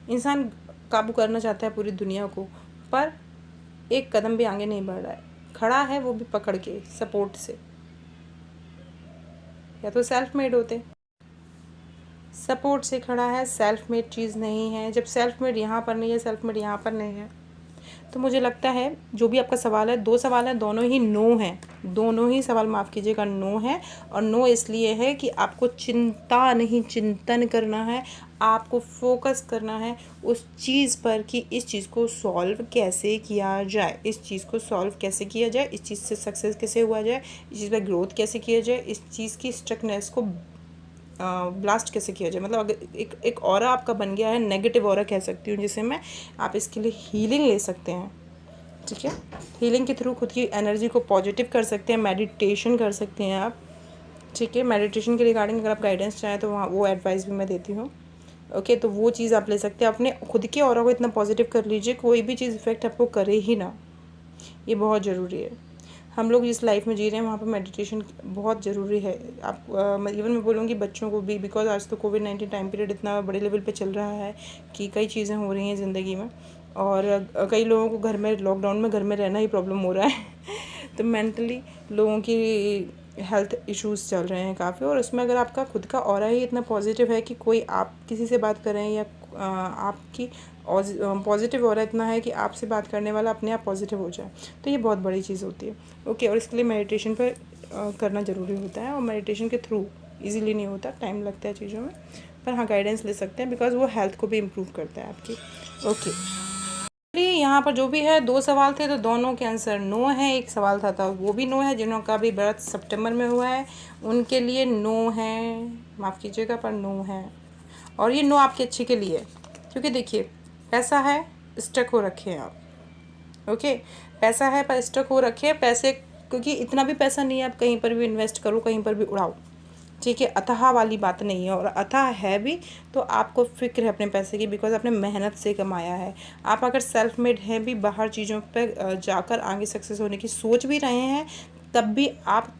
इंसान काबू करना चाहता है पूरी दुनिया को, पर एक कदम भी आगे नहीं बढ़ रहा है, खड़ा है वो भी पकड़ के सपोर्ट से। या तो सेल्फ मेड होते, सपोर्ट से खड़ा है, सेल्फ मेड चीज़ नहीं है। जब सेल्फ मेड यहाँ पर नहीं है, सेल्फ मेड यहाँ पर नहीं है, तो मुझे लगता है जो भी आपका सवाल है, 2 सवाल हैं, दोनों ही नो हैं, दोनों ही सवाल माफ़ कीजिएगा नो है। और नो इसलिए है कि आपको चिंता नहीं, चिंतन करना है, आपको फोकस करना है उस चीज़ पर कि इस चीज़ को सॉल्व कैसे किया जाए, इस चीज़ को सॉल्व कैसे किया जाए, इस चीज़ से सक्सेस कैसे हुआ जाए, इस चीज़ पर ग्रोथ कैसे किया जाए, इस चीज़ की स्ट्रकनेस को ब्लास्ट कैसे किया जाए। मतलब अगर एक ऑरा आपका बन गया है, नेगेटिव ऑरा कह सकती हूँ जिसे मैं, आप इसके लिए हीलिंग ले सकते हैं। ठीक है, हीलिंग के थ्रू खुद की एनर्जी को पॉजिटिव कर सकते हैं, मेडिटेशन कर सकते हैं आप। ठीक है, मेडिटेशन के रिगार्डिंग अगर आप गाइडेंस चाहें तो वहाँ वो एडवाइस भी मैं देती हूँ। ओके, तो वो चीज़ आप ले सकते हैं। अपने खुद के ऑरा को इतना पॉजिटिव कर लीजिए, कोई भी चीज़ इफ़ेक्ट आपको करे ही ना, ये बहुत ज़रूरी है। हम लोग जिस लाइफ में जी रहे हैं वहाँ पर मेडिटेशन बहुत ज़रूरी है। आप इवन मैं बोलूँगी बच्चों को भी, बिकॉज आज तो कोविड-19 टाइम पीरियड इतना बड़े लेवल पे चल रहा है कि कई चीज़ें हो रही हैं ज़िंदगी में, और कई लोगों को घर में लॉकडाउन में घर में रहना ही प्रॉब्लम हो रहा है तो मेंटली लोगों की हेल्थ इश्यूज़ चल रहे हैं काफ़ी, और उसमें अगर आपका खुद का ऑरा ही इतना पॉजिटिव है कि कोई आप किसी से बात कर रहे हैं या आपकी पॉजिटिव ऑरा इतना है कि आपसे बात करने वाला अपने आप पॉजिटिव हो जाए, तो ये बहुत बड़ी चीज़ होती है। ओके, और इसके लिए मेडिटेशन पर करना ज़रूरी होता है, और मेडिटेशन के थ्रू इजीली नहीं होता, टाइम लगता है चीज़ों में, पर हाँ गाइडेंस ले सकते हैं, बिकॉज वो हेल्थ को भी इम्प्रूव करता है आपकी। ओके, यहाँ पर जो भी है 2 सवाल थे, तो दोनों के आंसर नो है। एक सवाल था तो वो भी नो है। जिनका भी बर्थ सितंबर में हुआ है उनके लिए नो है, माफ़ कीजिएगा पर नो है, और ये नो आपके अच्छे के लिए, क्योंकि देखिए पैसा है, स्टक हो रखे हैं आप। ओके, पैसा है पर स्टक हो रखे हैं पैसे, क्योंकि इतना भी पैसा नहीं है आप कहीं पर भी इन्वेस्ट करो, कहीं पर भी उड़ाओ, ठीक है। अथाह वाली बात नहीं है, और अथाह है भी तो आपको फ़िक्र है अपने पैसे की, बिकॉज आपने मेहनत से कमाया है। आप अगर सेल्फ मेड हैं भी, बाहर चीज़ों पे जाकर आगे सक्सेस होने की सोच भी रहे हैं, तब भी आप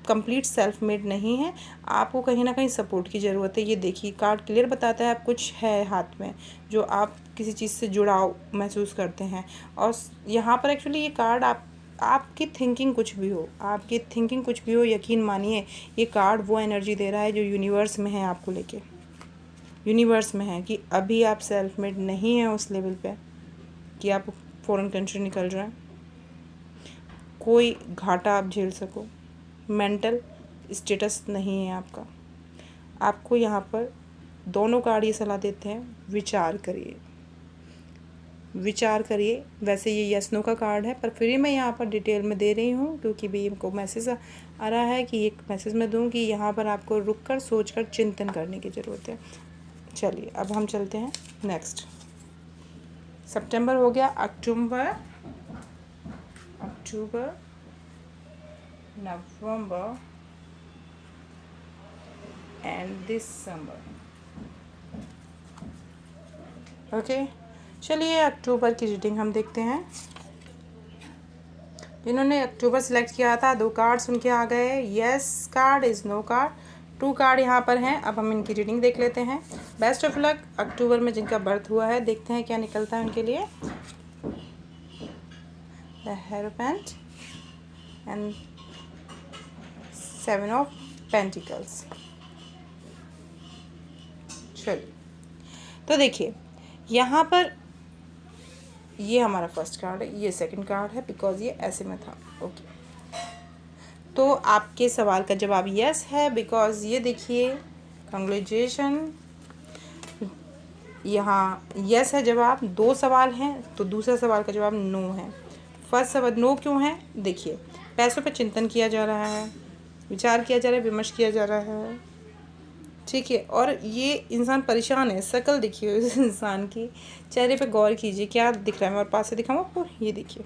कंप्लीट सेल्फ मेड नहीं है, आपको कहीं ना कहीं सपोर्ट की ज़रूरत है। ये देखिए कार्ड क्लियर बताता है आप कुछ है हाथ में जो आप किसी चीज़ से जुड़ाव महसूस करते हैं, और यहाँ पर एक्चुअली ये कार्ड आपकी थिंकिंग कुछ भी हो, आपकी थिंकिंग कुछ भी हो, यकीन मानिए ये कार्ड वो एनर्जी दे रहा है जो यूनिवर्स में है आपको लेके, यूनिवर्स में है कि अभी आप सेल्फ मेड नहीं हैं उस लेवल पे कि आप फॉरेन कंट्री निकल रहे हैं, कोई घाटा आप झेल सको, मेंटल स्टेटस नहीं है आपका। आपको यहाँ पर दोनों कार्ड ये सलाह देते हैं, विचार करिए, विचार करिए। वैसे ये यस नो का कार्ड है, पर फिर मैं यहाँ पर डिटेल में दे रही हूँ क्योंकि भी इनको मैसेज आ रहा है कि एक मैसेज में दूँ कि यहाँ पर आपको रुककर सोचकर चिंतन करने की ज़रूरत है। चलिए अब हम चलते हैं नेक्स्ट। सितंबर हो गया, अक्टूबर, नवंबर एंड दिसंबर। ओके, चलिए अक्टूबर की रीडिंग हम देखते हैं। जिन्होंने अक्टूबर सेलेक्ट किया था 2 कार्ड्स उनके आ गए, yes card is no card, 2 card यहाँ पर हैं। अब हम इनकी रीडिंग देख लेते हैं। बेस्ट ऑफ लक अक्टूबर में जिनका बर्थ हुआ है, देखते हैं क्या निकलता है उनके लिए। The hierophant and 7 of pentacles. चलिए तो देखिए यहाँ पर ये हमारा फर्स्ट कार्ड है, ये सेकंड कार्ड है, बिकॉज ये ऐसे में था। ओके, तो आपके सवाल का जवाब यस है, बिकॉज ये देखिए कंग्रेचुलेशन, यहाँ यस है जवाब। 2 सवाल हैं तो दूसरा सवाल का जवाब नो है। फर्स्ट सवाल नो क्यों है, देखिए पैसों पर चिंतन किया जा रहा है, विचार किया जा रहा है, विमर्श किया जा रहा है, ठीक है। और ये इंसान परेशान है, शक्ल देखिए इस इंसान की, चेहरे पे गौर कीजिए क्या दिख रहा है। मैं और पास से दिखाऊँ आपको, ये देखिए,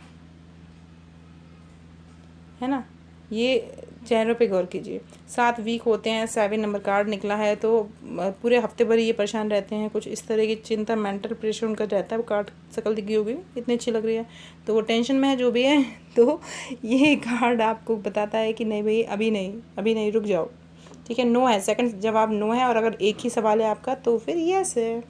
है ना, ये चेहरों पे गौर कीजिए। 7 वीक होते हैं, 7 नंबर कार्ड निकला है, तो पूरे हफ्ते भर ये परेशान रहते हैं, कुछ इस तरह की चिंता, मेंटल प्रेशर उनका रहता है। वो कार्ड शक्ल दिखी होगी, इतनी अच्छी लग रही है, तो वो टेंशन में है जो भी है तो ये कार्ड आपको बताता है कि नहीं भाई अभी नहीं, अभी नहीं, रुक जाओ, ठीक है। नो है, सेकंड जवाब नो है, और अगर एक ही सवाल है आपका तो फिर यस है।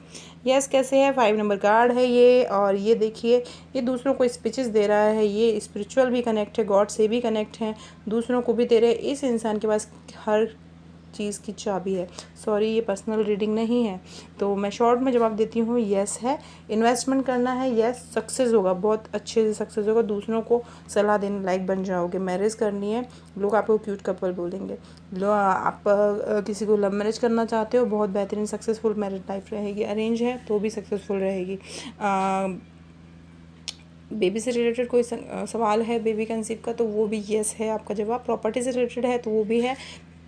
यस कैसे है, 5 नंबर कार्ड है ये, और ये देखिए ये दूसरों को स्पीचेस दे रहा है, ये स्पिरिचुअल भी कनेक्ट है, गॉड से भी कनेक्ट है, दूसरों को भी दे रहे हैं। इस इंसान के पास हर चीज़ की चाबी है। सॉरी ये पर्सनल रीडिंग नहीं है, तो मैं शॉर्ट में जवाब देती हूँ, यस है। इन्वेस्टमेंट करना है, यस, सक्सेस होगा, बहुत अच्छे से सक्सेस होगा, दूसरों को सलाह देने लायक बन जाओगे। मैरिज करनी है, लोग आपको क्यूट कपल बोलेंगे। लो आप किसी को लव मैरिज करना चाहते हो, बहुत बेहतरीन सक्सेसफुल मैरिज लाइफ रहेगी। अरेंज है तो भी सक्सेसफुल रहेगी। बेबी से रिलेटेड कोई सवाल है, बेबी कंसीव का, तो वो भी यस है आपका जवाब। प्रॉपर्टी से रिलेटेड है तो वो भी है।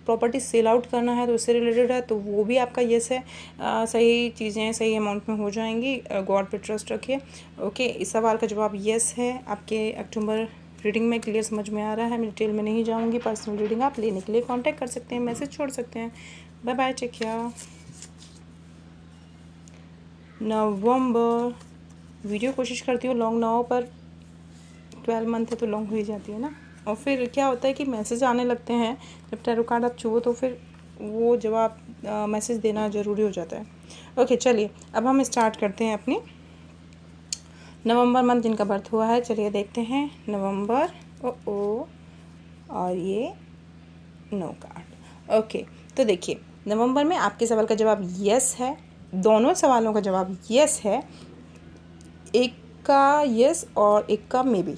प्रॉपर्टी सेल आउट करना है तो उससे रिलेटेड है तो वो भी आपका यस है। सही चीज़ें सही अमाउंट में हो जाएंगी, गॉड पे ट्रस्ट रखिए। ओके, इस सवाल का जवाब यस है। आपके अक्टूबर रीडिंग में क्लियर समझ में आ रहा है, मैं डिटेल में नहीं जाऊँगी। पर्सनल रीडिंग आप लेने के लिए कॉन्टैक्ट कर सकते हैं, मैसेज छोड़ सकते हैं। Bye bye, take care. नवंबर, वीडियो कोशिश करती हूँ लॉन्ग ना हो, पर 12 मंथ है तो लॉन्ग हो ही जाती है ना। और फिर क्या होता है कि मैसेज आने लगते हैं जब टैरो कार्ड आप छुओ, तो फिर वो जवाब मैसेज देना ज़रूरी हो जाता है। ओके चलिए, अब हम स्टार्ट करते हैं अपनी नवंबर मंथ जिनका बर्थ हुआ है। चलिए देखते हैं नवंबर। ओ और ये नो कार्ड। ओके, तो देखिए नवंबर में आपके सवाल का जवाब यस है, दोनों सवालों का जवाब यस है, एक का यस और एक का मे बी।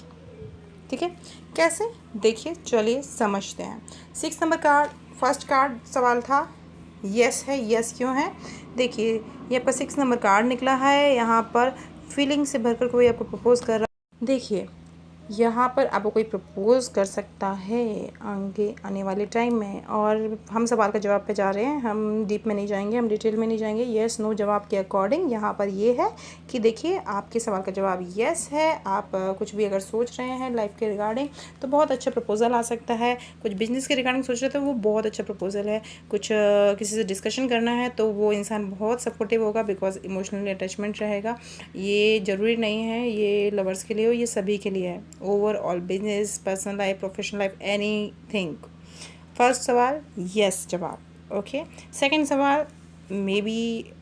ठीक है, कैसे देखिए, चलिए समझते हैं। 6 नंबर कार्ड, फर्स्ट कार्ड सवाल था यस है। यस क्यों है? देखिए यहाँ पर 6 नंबर कार्ड निकला है, यहाँ पर फीलिंग से भरकर कोई आपको प्रपोज कर रहा है। देखिए यहाँ पर आपको कोई प्रपोज कर सकता है आगे आने वाले टाइम में। और हम सवाल का जवाब पे जा रहे हैं, हम डीप में नहीं जाएंगे, हम डिटेल में नहीं जाएंगे। येस नो जवाब के अकॉर्डिंग यहाँ पर ये है कि देखिए आपके सवाल का जवाब येस है। आप कुछ भी अगर सोच रहे हैं लाइफ के रिगार्डिंग तो बहुत अच्छा प्रपोजल आ सकता है। कुछ बिजनेस के रिगार्डिंग सोच रहे थे, वो बहुत अच्छा प्रपोजल है। कुछ किसी से डिस्कशन करना है तो वो इंसान बहुत सपोर्टिव होगा, बिकॉज इमोशनली अटैचमेंट रहेगा। ये ज़रूरी नहीं है ये लवर्स के लिए हो, ये सभी के लिए है। Overall business, personal life, professional life, anything. First सवाल यस जवाब। ओके, सेकंड सवाल मे बी,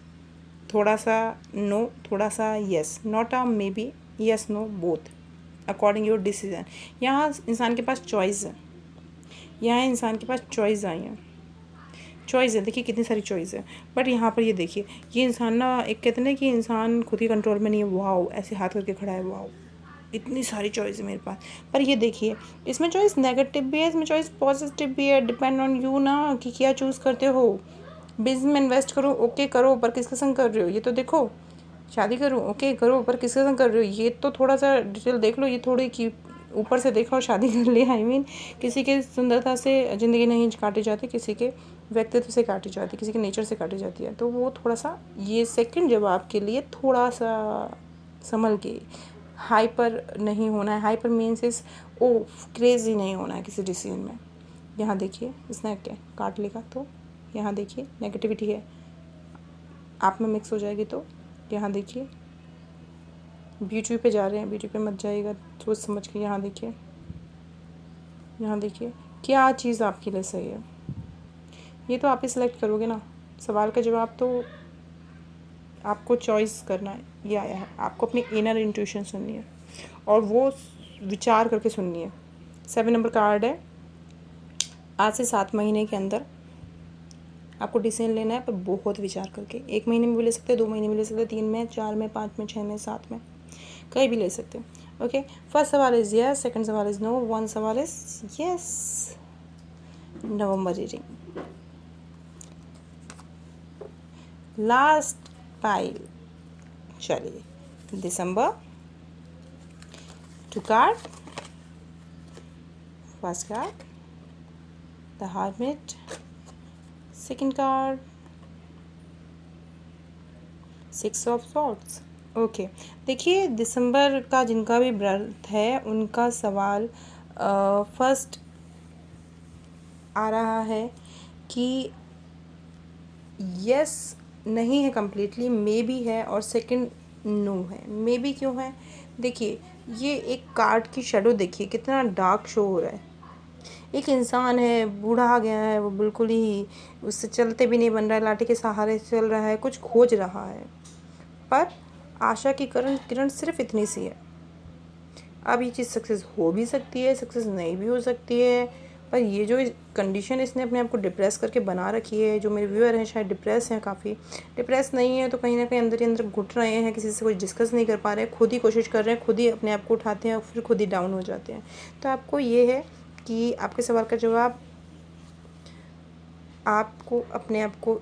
थोड़ा सा नो, थोड़ा सा yes, not a maybe, yes no both according your decision. यहाँ इंसान के पास चॉइस है, यहाँ इंसान के पास चॉइस आई है, चॉइस है। देखिए कितनी सारी चॉइस है, बट यहाँ पर ये देखिए ये इंसान ना, एक कहते हैं कि इंसान खुद ही कंट्रोल में नहीं है। वाओ, ऐसे हाथ करके खड़ा है, वाओ इतनी सारी चॉइस है मेरे पास। पर ये देखिए इसमें चॉइस नेगेटिव भी है, इसमें चॉइस पॉजिटिव भी है। डिपेंड ऑन यू ना कि क्या चूज़ करते हो। बिजनेस में इन्वेस्ट करो, ओके करो, पर किसके संग कर रहे हो ये तो देखो। शादी करो, ओके करो, पर किसके संग कर रहे हो ये तो थोड़ा सा डिटेल देख लो। ये थोड़ी कि ऊपर से देखो और शादी कर ले, आई मीन किसी के सुंदरता से ज़िंदगी नहीं काटी जाती, किसी के व्यक्तित्व से काटी जाती, किसी के नेचर से काटी जाती है। तो वो थोड़ा सा ये सेकंड जवाब के लिए थोड़ा सा संभल के, हाइपर नहीं होना है। हाइपर मीन्स इस ओ क्रेजी नहीं होना है किसी डिसीजन में। यहाँ देखिए इसने क्या काट लिखा, तो यहाँ देखिए नेगेटिविटी है, आप में मिक्स हो जाएगी। तो यहाँ देखिए ब्यूटी पे जा रहे हैं, ब्यूटी पे मत जाइएगा सोच समझ के। यहाँ देखिए, यहाँ देखिए क्या चीज़ आपके लिए सही है, ये तो आप ही सिलेक्ट करोगे ना। सवाल का जवाब तो आपको चॉइस करना है, ये आया है। आपको अपनी इनर इंट्यूशन सुननी है और वो विचार करके सुननी है। 7 नंबर कार्ड है, आज से 7 महीने के अंदर आपको डिसीजन लेना है, पर बहुत विचार करके। 1 महीने में भी ले सकते हैं, 2 महीने में ले सकते हैं, 3 में, 4 में, 5 में, 6 में, 7 में, कहीं भी ले सकते हैं। ओके, फर्स्ट सवाल इज़ यस, सेकंड सवाल इज़ नो, वन सवाल is yes. November reading, last pile. चलिए दिसंबर, 2 card, first card the hermit, second card 6 of swords. Okay, देखिए दिसंबर का जिनका भी बर्थ है उनका सवाल फर्स्ट आ रहा है कि यस नहीं है कम्प्लीटली, मे बी है, और सेकंड नो है। मे बी क्यों है? देखिए ये एक कार्ड की शेडो देखिए कितना डार्क शो हो रहा है। एक इंसान है, बूढ़ा आ गया है, वो बिल्कुल ही उससे चलते भी नहीं बन रहा है, लाठी के सहारे चल रहा है, कुछ खोज रहा है, पर आशा की किरण सिर्फ इतनी सी है। अब ये चीज़ सक्सेस हो भी सकती है, सक्सेस नहीं भी हो सकती है, पर ये जो कंडीशन इसने अपने आप को डिप्रेस करके बना रखी है। जो मेरे व्यूअर हैं शायद डिप्रेस हैं, काफ़ी डिप्रेस नहीं है तो कहीं ना कहीं अंदर ही अंदर घुट रहे हैं, किसी से कुछ डिस्कस नहीं कर पा रहे हैं, खुद ही कोशिश कर रहे हैं, खुद ही अपने आप को उठाते हैं और फिर खुद ही डाउन हो जाते हैं। तो आपको ये है कि आपके सवाल का जवाब, आपको अपने आप को,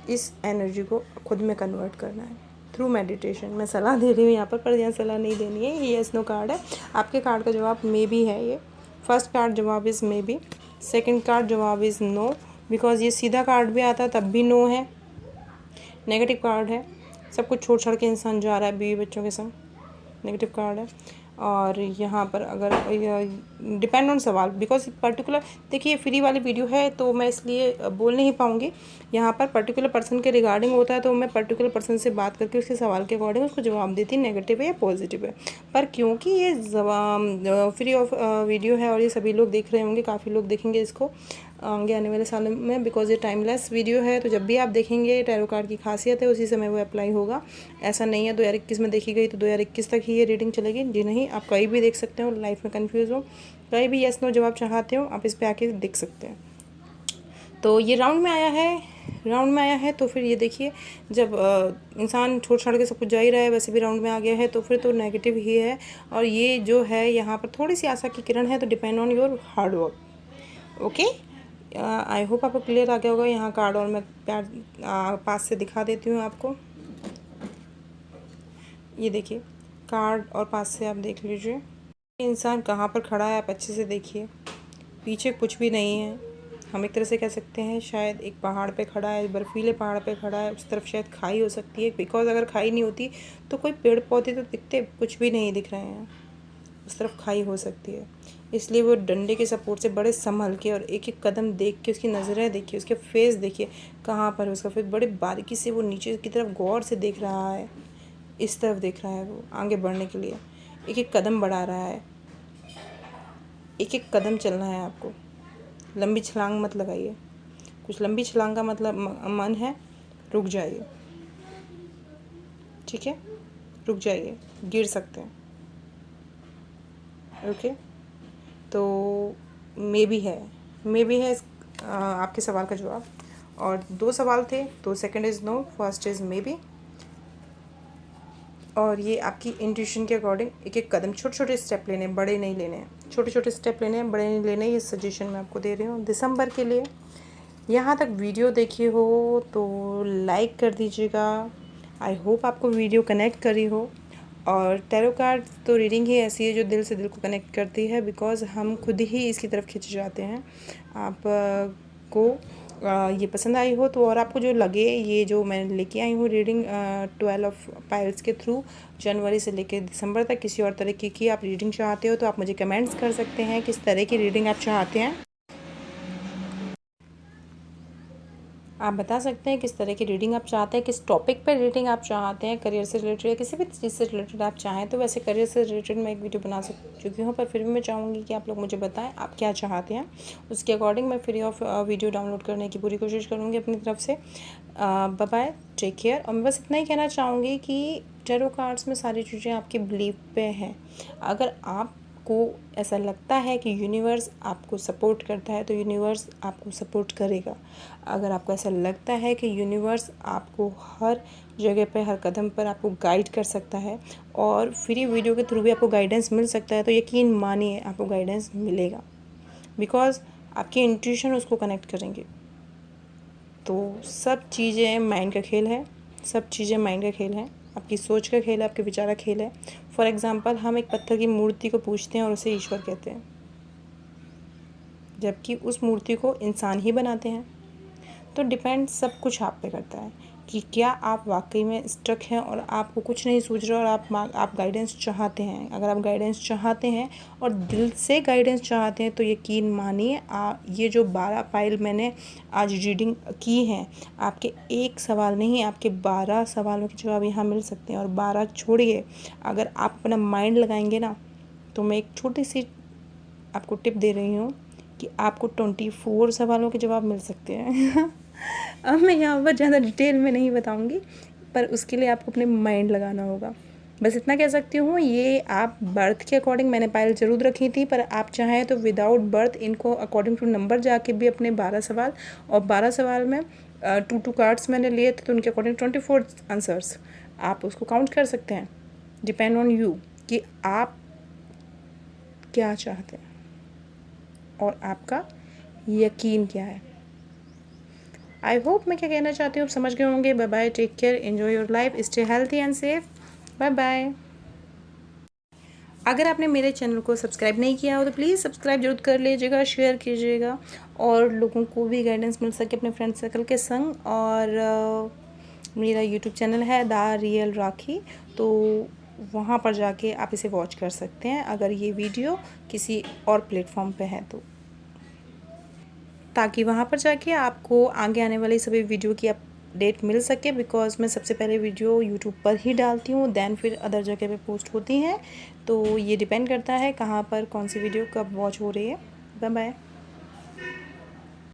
इस एनर्जी को खुद में कन्वर्ट करना है थ्रू मेडिटेशन। मैं सलाह दे रही हूँ यहाँ पर यहाँ सलाह नहीं देनी है। ये यस नो कार्ड है, आपके कार्ड का जवाब मे बी है। ये फर्स्ट कार्ड जवाब is may be, second card जवाब इज़ नो, बिकॉज ये सीधा कार्ड भी आता तब भी नो है, नेगेटिव कार्ड है। सब कुछ छोड़ छाड़ के इंसान जा रहा है बीवी बच्चों के संग, नेगेटिव कार्ड है। और यहाँ पर अगर डिपेंड ऑन सवाल, बिकॉज पर्टिकुलर, देखिए फ्री वाली वीडियो है तो मैं इसलिए बोल नहीं पाऊँगी। यहाँ पर पर्टिकुलर पर्सन के रिगार्डिंग होता है तो मैं पर्टिकुलर पर्सन से बात करके उसके सवाल के अकॉर्डिंग उसको जवाब देती, नेगेटिव है या पॉजिटिव है। पर क्योंकि ये फ्री ऑफ वीडियो है और ये सभी लोग देख रहे होंगे, काफ़ी लोग देखेंगे इसको आगे आने वाले सालों में, बिकॉज ये टाइमलेस वीडियो है, तो जब भी आप देखेंगे टैरो कार्ड की खासियत है उसी समय वो अप्लाई होगा। ऐसा नहीं है 2021 में देखी गई तो 2021 तक ही ये रीडिंग चलेगी जी, नहीं, आप कहीं भी देख सकते हो, लाइफ में कंफ्यूज हो, कहीं भी यस नो जवाब चाहते हो आप इस पे आके देख सकते हैं। तो ये राउंड में आया है तो फिर ये देखिए, जब इंसान छोड़ छाड़ के सब कुछ जा ही रहा है, वैसे भी राउंड में आ गया है तो फिर तो नेगेटिव ही है। और ये जो है यहाँ पर थोड़ी सी आशा की किरण है, तो depend on your hard work. Okay, I hope आपको क्लियर आ गया होगा। यहाँ कार्ड और मैं पास से दिखा देती हूँ आपको। ये देखिए कार्ड और पास से आप देख लीजिए इंसान कहाँ पर खड़ा है, आप अच्छे से देखिए। पीछे कुछ भी नहीं है, हम एक तरह से कह सकते हैं शायद एक पहाड़ पे खड़ा है, बर्फीले पहाड़ पे खड़ा है। उस तरफ शायद खाई हो सकती है, बिकॉज अगर खाई नहीं होती तो कोई पेड़ पौधे तो दिखते, कुछ भी नहीं दिख रहे हैं। उस तरफ खाई हो सकती है, इसलिए वो डंडे के सपोर्ट से बड़े संभल के और एक एक कदम देख के, उसकी नज़रें देखिए, उसके फेस देखिए कहाँ पर है उसका फेस, बड़े बारीकी से वो नीचे की तरफ गौर से देख रहा है, इस तरफ देख रहा है वो आगे बढ़ने के लिए। एक एक कदम बढ़ा रहा है, एक एक कदम चलना है आपको, लंबी छलांग मत लगाइए। कुछ लंबी छलांग का मतलब मन है, रुक जाइए, ठीक है, रुक जाइए, गिर सकते हैं। ओके, तो मे भी है आपके सवाल का जवाब। और 2 सवाल थे, तो second is no, first is maybe. और ये आपकी इंट्यूशन के अकॉर्डिंग एक एक कदम, छोटे छोटे स्टेप लेने, बड़े नहीं लेने हैं, छोटे छोटे स्टेप लेने हैं, बड़े नहीं लेने। ये सजेशन मैं आपको दे रही हूँ दिसंबर के लिए। यहाँ तक वीडियो देखी हो तो लाइक कर दीजिएगा। आई होप आपको वीडियो कनेक्ट करी हो। और टैरो कार्ड तो रीडिंग ही ऐसी है जो दिल से दिल को कनेक्ट करती है, बिकॉज़ हम खुद ही इसकी तरफ खिंच जाते हैं। आप को ये पसंद आई हो तो, और आपको जो लगे, ये जो मैं लेके आई हूँ रीडिंग 12 ऑफ पाइल्स के थ्रू, जनवरी से लेकर दिसंबर तक, किसी और तरीके की आप रीडिंग चाहते हो तो आप मुझे कमेंट्स कर सकते हैं किस तरह की रीडिंग आप चाहते हैं। आप बता सकते हैं किस तरह की रीडिंग आप चाहते हैं, किस टॉपिक पर रीडिंग आप चाहते हैं, करियर से रिलेटेड या किसी भी चीज़ से रिलेटेड आप चाहें तो। वैसे करियर से रिलेटेड मैं एक वीडियो बना चुकी हूँ, पर फिर भी मैं चाहूँगी कि आप लोग मुझे बताएं आप क्या चाहते हैं, उसके अकॉर्डिंग मैं फ्री ऑफ वीडियो डाउनलोड करने की पूरी कोशिश करूँगी अपनी तरफ से। Bye bye, take care. और मैं बस इतना ही कहना चाहूँगी कि टैरो कार्ड्स में सारी चीज़ें आपकी बिलीव पे हैं। अगर आप को ऐसा लगता है कि यूनिवर्स आपको सपोर्ट करता है तो यूनिवर्स आपको सपोर्ट करेगा। अगर आपको ऐसा लगता है कि यूनिवर्स आपको हर जगह पे, हर कदम पर आपको गाइड कर सकता है और फ्री वीडियो के थ्रू भी आपको गाइडेंस मिल सकता है, तो यकीन मानिए आपको गाइडेंस मिलेगा, बिकॉज़ आपकी इंट्यूशन उसको कनेक्ट करेंगे। तो सब चीज़ें माइंड का खेल है, सब चीज़ें माइंड का खेल है, आपकी सोच का खेल है, आपके विचार का खेल है। फॉर एग्ज़ाम्पल, हम एक पत्थर की मूर्ति को पूजते हैं और उसे ईश्वर कहते हैं, जबकि उस मूर्ति को इंसान ही बनाते हैं। तो डिपेंड सब कुछ आप पे करता है कि क्या आप वाकई में स्ट्रक हैं और आपको कुछ नहीं सूझ रहा और आप गाइडेंस चाहते हैं। अगर आप गाइडेंस चाहते हैं और दिल से गाइडेंस चाहते हैं तो यकीन मानिए ये जो 12 पाइल मैंने आज रीडिंग की हैं, आपके एक सवाल नहीं, आपके 12 सवालों के जवाब यहाँ मिल सकते हैं। और 12 छोड़िए, अगर आप अपना माइंड लगाएंगे ना, तो मैं एक छोटी सी आपको टिप दे रही हूँ कि आपको 24 सवालों के जवाब मिल सकते हैं। अब मैं यहाँ पर ज़्यादा डिटेल में नहीं बताऊँगी, पर उसके लिए आपको अपने माइंड लगाना होगा। बस इतना कह सकती हूँ, ये आप बर्थ के अकॉर्डिंग मैंने पायल ज़रूर रखी थी, पर आप चाहें तो विदाउट बर्थ इनको अकॉर्डिंग टू नंबर जाके भी अपने 12 सवाल, और 12 सवाल में 2 कार्ड्स मैंने लिए थे तो उनके अकॉर्डिंग 24 आंसर्स आप उसको काउंट कर सकते हैं। डिपेंड ऑन यू कि आप क्या चाहते हैं और आपका यकीन क्या है। आई होप मैं क्या कहना चाहती हूँ आप समझ गए होंगे। Bye bye, take care, enjoy your life, stay healthy and safe. Bye bye. अगर आपने मेरे चैनल को सब्सक्राइब नहीं किया हो तो प्लीज़ सब्सक्राइब जरूर कर लीजिएगा, शेयर कीजिएगा और लोगों को भी गाइडेंस मिल सके अपने फ्रेंड सर्कल के संग। और मेरा यूट्यूब चैनल है द रियल राखी, तो वहाँ पर जाके आप इसे वॉच कर सकते हैं अगर ये वीडियो किसी और प्लेटफॉर्म पे है तो, ताकि वहाँ पर जाके आपको आगे आने वाली सभी वीडियो की अपडेट मिल सके। बिकॉज़ मैं सबसे पहले वीडियो यूट्यूब पर ही डालती हूँ, देन फिर अदर जगह पे पोस्ट होती हैं। तो ये डिपेंड करता है कहाँ पर कौन सी वीडियो कब वॉच हो रही है। Bye bye.